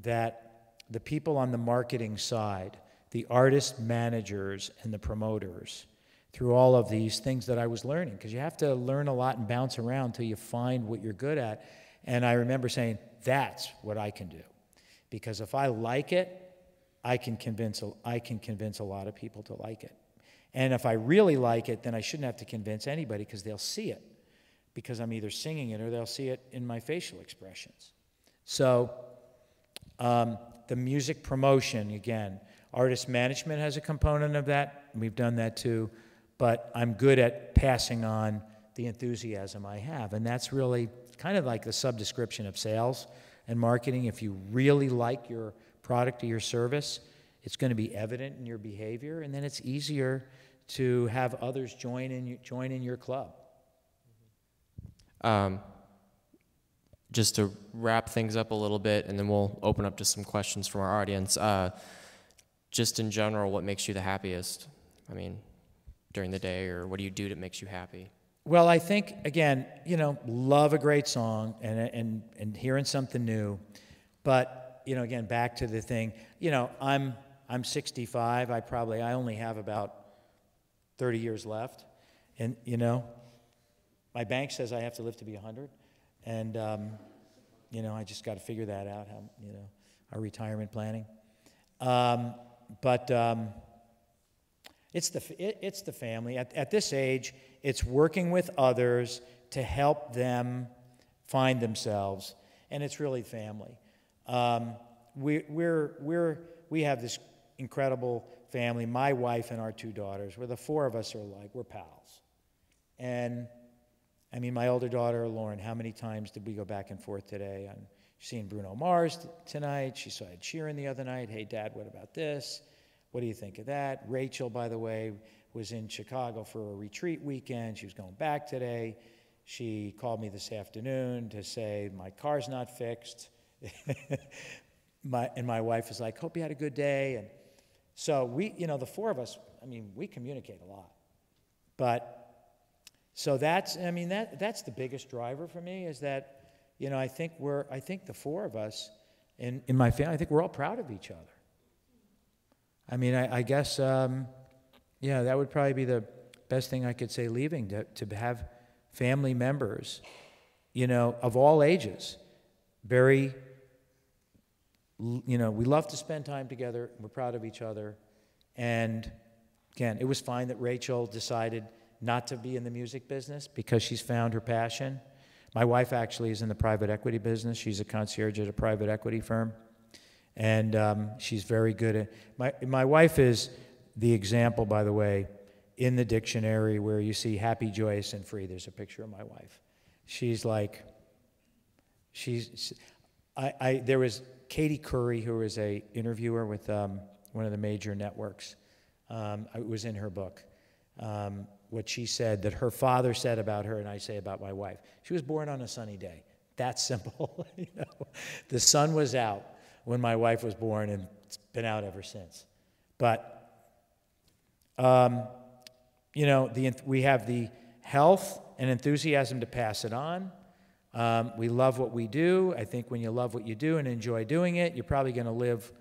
that the people on the marketing side, the artist managers and the promoters, through all of these things that I was learning, because you have to learn a lot and bounce around till you find what you're good at. And I remember saying, that's what I can do. Because if I like it, I can convince a lot of people to like it. And if I really like it, then I shouldn't have to convince anybody because they'll see it. Because I'm either singing it or they'll see it in my facial expressions. So the music promotion, again, artist management has a component of that. We've done that too. But I'm good at passing on the enthusiasm I have. And that's really kind of like the subdescription of sales and marketing. If you really like your product or your service, it's going to be evident in your behavior, and then it's easier to have others join in your club. Just to wrap things up a little bit, and then we'll open up to some questions from our audience. Just in general, what makes you the happiest? I mean, during the day, or what do you do that makes you happy? Well, I think, again, love a great song and hearing something new. But, again, back to the thing, I'm 65. I only have about 30 years left. And, my bank says I have to live to be 100. And, I just got to figure that out, our retirement planning. It's the family. At this age, it's working with others to help them find themselves, and it's really family. We have this incredible family. My wife and our two daughters. The four of us we're pals. And I mean, my older daughter, Lauren, how many times did we go back and forth today? She's seeing Bruno Mars tonight. She saw Ed Sheeran the other night. Hey, Dad, what about this? What do you think of that? Rachel, by the way, was in Chicago for a retreat weekend. She was going back today. She called me this afternoon to say, my car's not fixed. My wife was like, hope you had a good day. And so the four of us, we communicate a lot. But, so that's, I mean, that's the biggest driver for me, is that, you know, I think the four of us in my family, I think we're all proud of each other. I mean, I guess, yeah, that would probably be the best thing I could say leaving, to have family members, you know, of all ages, very, you know, we love to spend time together, we're proud of each other. And again, it was fine that Rachel decided not to be in the music business because she's found her passion. My wife actually is in the private equity business. She's a concierge at a private equity firm. And she's very good at, my wife is the example, by the way, in the dictionary where you see happy, joyous, and free. There's a picture of my wife. She's like, there was Katie Curry, who was a interviewer with one of the major networks. It was in her book. What she said that her father said about her, and I say about my wife. She was born on a sunny day. That's simple. You know, the sun was out when my wife was born, and it's been out ever since. But you know, we have the health and enthusiasm to pass it on. We love what we do. I think when you love what you do and enjoy doing it, you're probably going to live,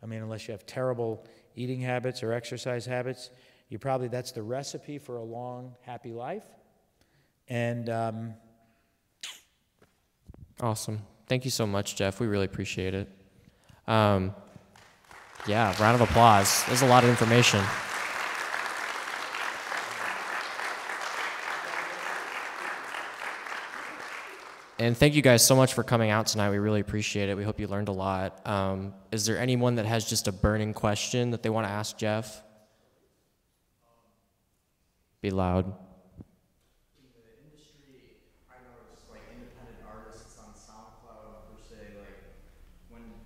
I mean, unless you have terrible eating habits or exercise habits, that's the recipe for a long, happy life. And awesome. Thank you so much, Jeff. We really appreciate it. Yeah, round of applause. There's a lot of information. And thank you guys so much for coming out tonight. We really appreciate it. We hope you learned a lot. Is there anyone that has just a burning question that they want to ask Jeff? Be loud. In the industry, I noticed like independent artists on SoundCloud per se, like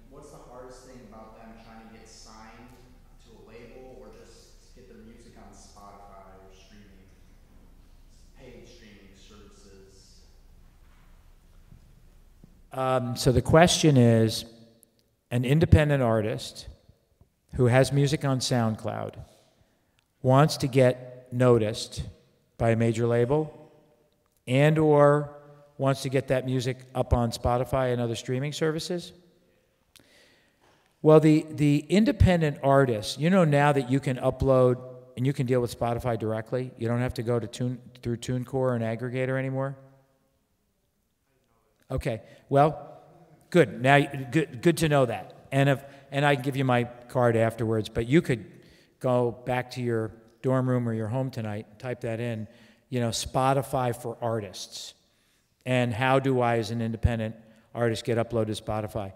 what's the hardest thing about them trying to get signed to a label or just get their music on Spotify or paid streaming services? So the question is, an independent artist who has music on SoundCloud wants to get noticed by a major label and or wants to get that music up on Spotify and other streaming services? Well, the independent artist, you know now that you can upload and you can deal with Spotify directly. You don't have to go to through TuneCore and aggregator anymore. Okay, well, good. Now, good to know that. And I can give you my card afterwards, but you could go back to your dorm room or your home tonight, type that in, you know, Spotify for artists. And how do I, as an independent artist, get uploaded to Spotify?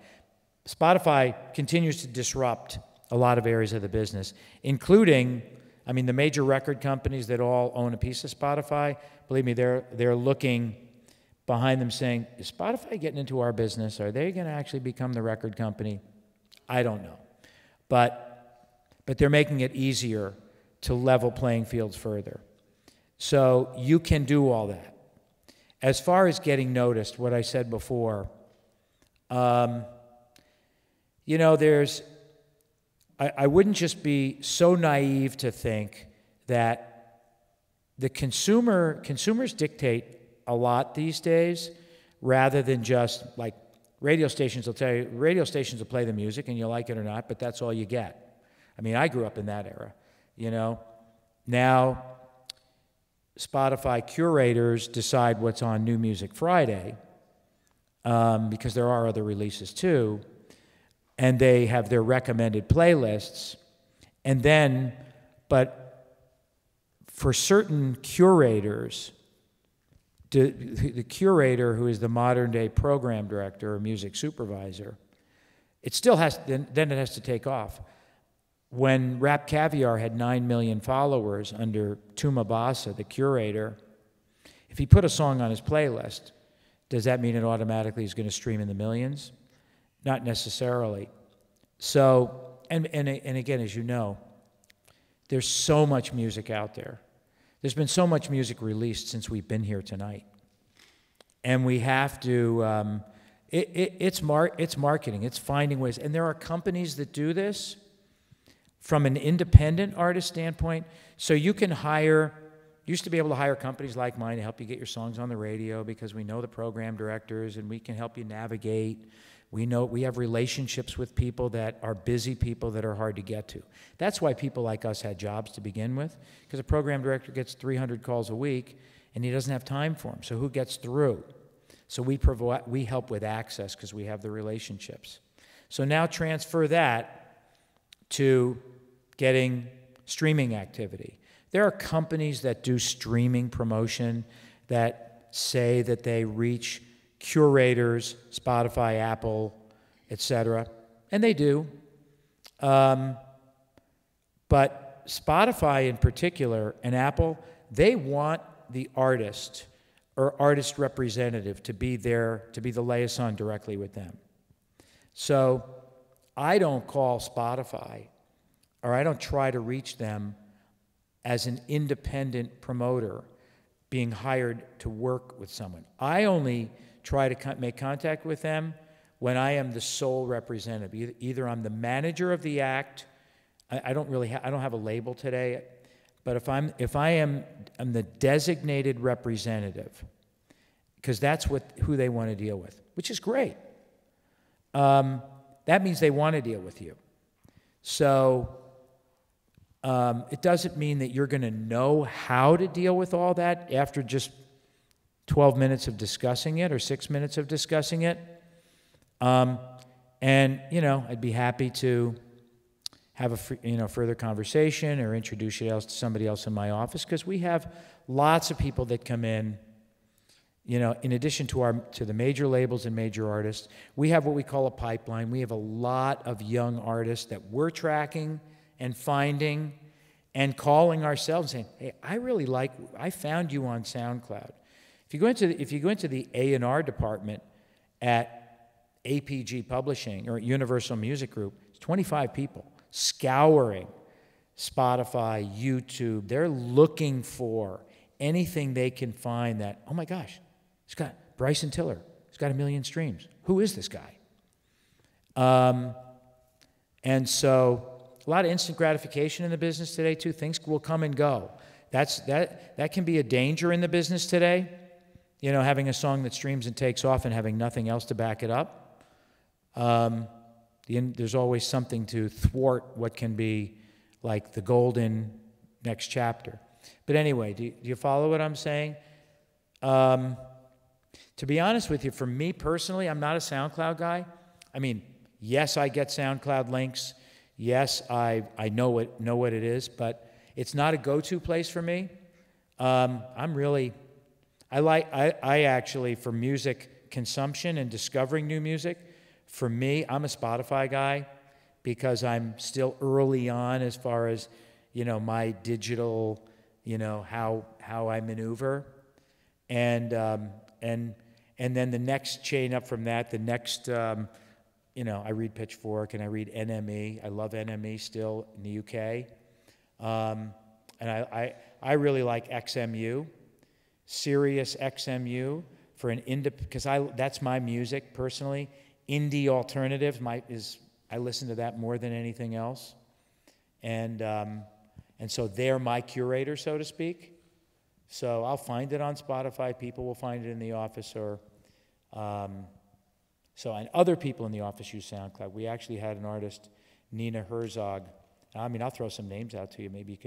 Spotify continues to disrupt a lot of areas of the business, including, I mean, the major record companies that all own a piece of Spotify. Believe me, they're looking behind them saying, is Spotify getting into our business? Are they going to actually become the record company? I don't know. But they're making it easier to level playing fields further. So you can do all that. As far as getting noticed, what I said before, you know, I wouldn't just be so naive to think that the consumers dictate a lot these days, rather than just like radio stations will tell you, radio stations will play the music and you like it or not, but that's all you get. I mean, I grew up in that era, you know. Now, Spotify curators decide what's on New Music Friday, because there are other releases too, and they have their recommended playlists, and then, but for certain curators, the curator, who is the modern-day program director or music supervisor, it still has, then it has to take off. When Rap Caviar had 9 million followers under Tuma Basa, the curator, if he put a song on his playlist, does that mean it automatically is going to stream in the millions? Not necessarily. So, and again, as you know, there's so much music out there. There's been so much music released since we've been here tonight. And we have to, it's marketing, it's finding ways. And there are companies that do this from an independent artist standpoint. So you can hire Used to be able to hire companies like mine to help you get your songs on the radio because we know the program directors and we can help you navigate. We have relationships with people that are busy people that are hard to get to. That's why people like us had jobs to begin with, because a program director gets 300 calls a week and he doesn't have time for them. So who gets through? So we help with access because we have the relationships. So now transfer that to getting streaming activity. There are companies that do streaming promotion that say that they reach curators, Spotify, Apple, etc., and they do. But Spotify in particular and Apple, they want the artist or artist representative to be there, to be the liaison directly with them. So I don't call Spotify, or I don't try to reach them as an independent promoter being hired to work with someone. I only try to make contact with them when I am the sole representative. Either I'm the manager of the act. I don't have a label today, but if I'm the designated representative, because that's who they want to deal with, which is great. That means they want to deal with you. So it doesn't mean that you're going to know how to deal with all that after just 12 minutes of discussing it or 6 minutes of discussing it. And, I'd be happy to have a further conversation or introduce you to somebody else in my office, because we have lots of people that come in, in addition to the major labels and major artists. We have what we call a pipeline. We have a lot of young artists that we're tracking and finding and calling ourselves and saying, hey, I found you on SoundCloud. If you go into the A&R department at APG Publishing or Universal Music Group, it's 25 people scouring Spotify, YouTube. They're looking for anything they can find that, oh my gosh, it's got Bryson Tiller. It's got 1 million streams. Who is this guy? And so a lot of instant gratification in the business today, too. Things will come and go. That can be a danger in the business today, having a song that streams and takes off and having nothing else to back it up. There's always something to thwart what can be like the golden next chapter. But anyway, do you follow what I'm saying? To be honest with you, for me personally, I'm not a SoundCloud guy. I mean, yes, I get SoundCloud links. Yes, I know what it is, but it's not a go-to place for me. I actually, for music consumption and discovering new music, for me, I'm a Spotify guy because I'm still early on as far as, my digital, how I maneuver. And then the next chain up from that, the next, I read Pitchfork and I read NME. I love NME still in the UK. And I really like XMU, Sirius XMU, for an because that's my music personally. Indie alternative I listen to that more than anything else, and so they're my curator, so to speak. So I'll find it on Spotify. People will find it in the office, and other people in the office use SoundCloud. We actually had an artist, Nina Herzog. I'll throw some names out to you. Maybe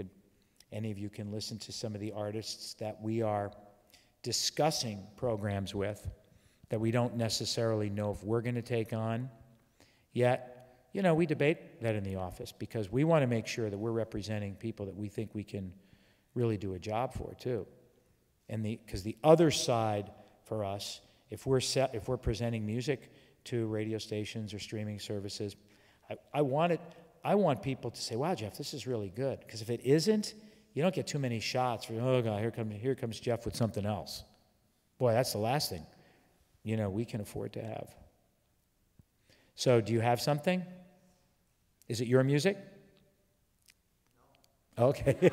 any of you can listen to some of the artists that we are discussing programs with that we don't necessarily know if we're going to take on yet. We debate that in the office because we want to make sure that we're representing people that we think we can really do a job for too. And because the other side for us, if we're presenting music to radio stations or streaming services, I want people to say, "Wow, Jeff, this is really good." Because if it isn't, you don't get too many shots for, "Oh God, here comes Jeff with something else." Boy, that's the last thing we can afford to have. So, do you have something? Is it your music? No. Okay.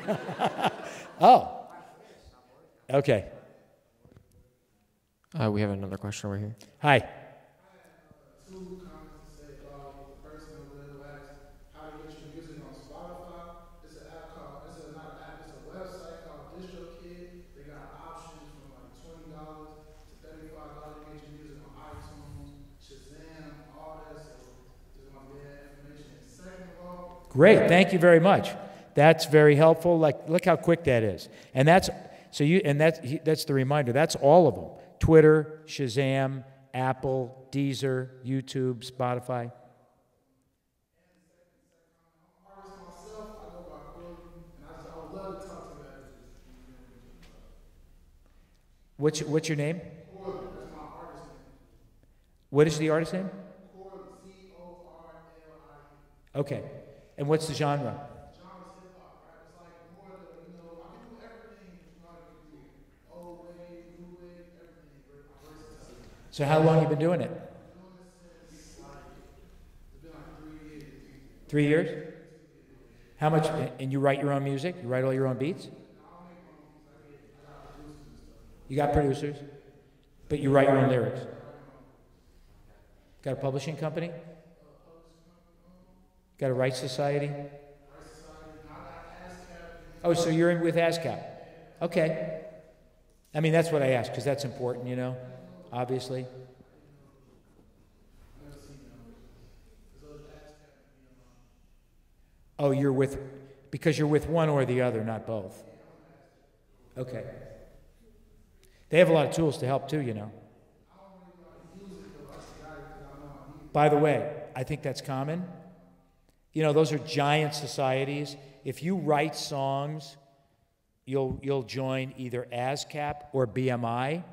Oh. Okay. We have another question over here. Hi. Two comments to say about the person over there who asked how to get your music on Spotify. It's an app called, not an app, it's a website called DistroKid. Great, thank you very much. That's very helpful. Like, look how quick that is. And that's the reminder. That's all of them: Twitter, Shazam, Apple, Deezer, YouTube, Spotify. What's your name? Lorde, that's my artist name. What is the artist name? Lorde, C-O-R-L-I-E. Okay. And what's the genre? Genre's hip-hop, right? It's like more the, I can do everything, I can do old wave, new wave, everything. I'm versatile. So how long you been doing it? I've been doing this since, it's been like 3 years. 3 years? How much, and you write your own music? You write all your own beats? You got producers, but you write your own lyrics. Got a publishing company? Got a rights society? Oh, so you're in with ASCAP. Okay. I mean, that's what I asked, because that's important, obviously. Oh, because you're with one or the other, not both. Okay. They have a lot of tools to help too, By the way, I think that's common. Those are giant societies. If you write songs, you'll join either ASCAP or BMI.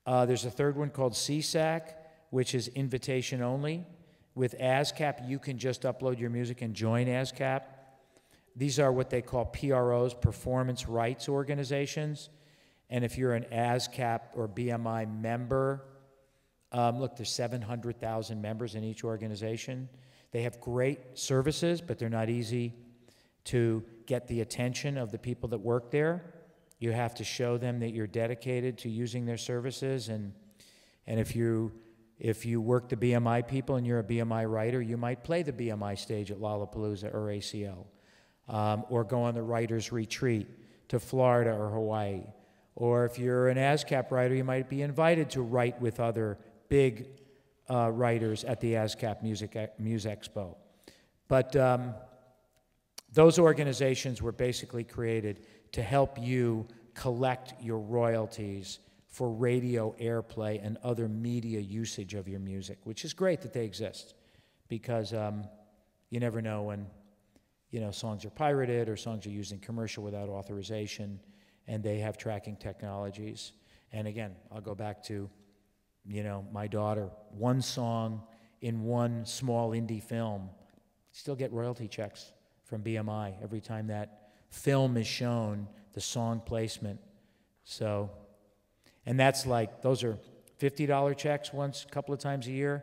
There's a third one called CSAC, which is invitation only. With ASCAP, you can just upload your music and join ASCAP. These are what they call PROs, performance rights organizations. And if you're an ASCAP or BMI member, look, there's 700,000 members in each organization. They have great services, but they're not easy to get the attention of the people that work there. You have to show them that you're dedicated to using their services. And if you work the BMI people and you're a BMI writer, you might play the BMI stage at Lollapalooza or ACL, or go on the writer's retreat to Florida or Hawaii. Or if you're an ASCAP writer, you might be invited to write with other big writers at the ASCAP Music Expo. But those organizations were basically created to help you collect your royalties for radio airplay and other media usage of your music, which is great that they exist, because you never know when songs are pirated or songs are used in commercial without authorization. And they have tracking technologies. And again, I'll go back to, my daughter, one song in one small indie film, still get royalty checks from BMI every time that film is shown, the song placement. So, and that's like, those are $50 checks once, a couple of times a year.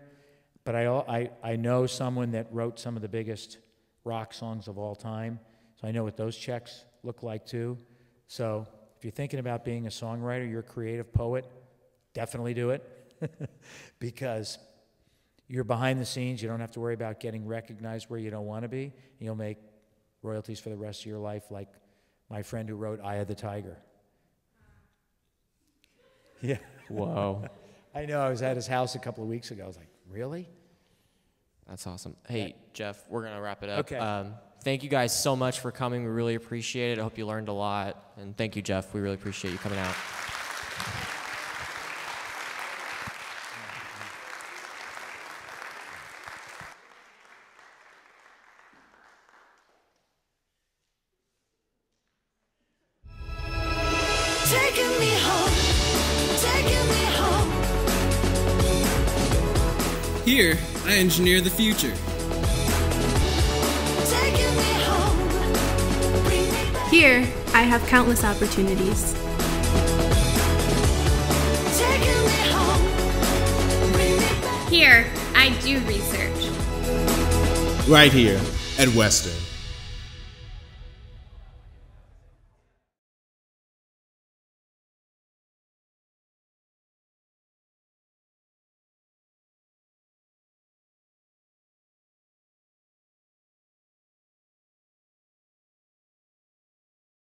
But I know someone that wrote some of the biggest rock songs of all time. So I know what those checks look like too. So if you're thinking about being a songwriter, you're a creative poet, definitely do it. Because you're behind the scenes. You don't have to worry about getting recognized where you don't want to be. You'll make royalties for the rest of your life, like my friend who wrote Eye of the Tiger. Yeah. Whoa. I know. I was at his house a couple of weeks ago. I was like, really? That's awesome. Hey, Jeff, we're going to wrap it up. Okay. Thank you guys so much for coming. We really appreciate it. I hope you learned a lot. And thank you, Jeff. We really appreciate you coming out. Taking me home, taking me home. Here, I engineer the future. Taking me home, bring me back. Here, I have countless opportunities. Taking me home, bring me back. Here, I do research. Right here at Western.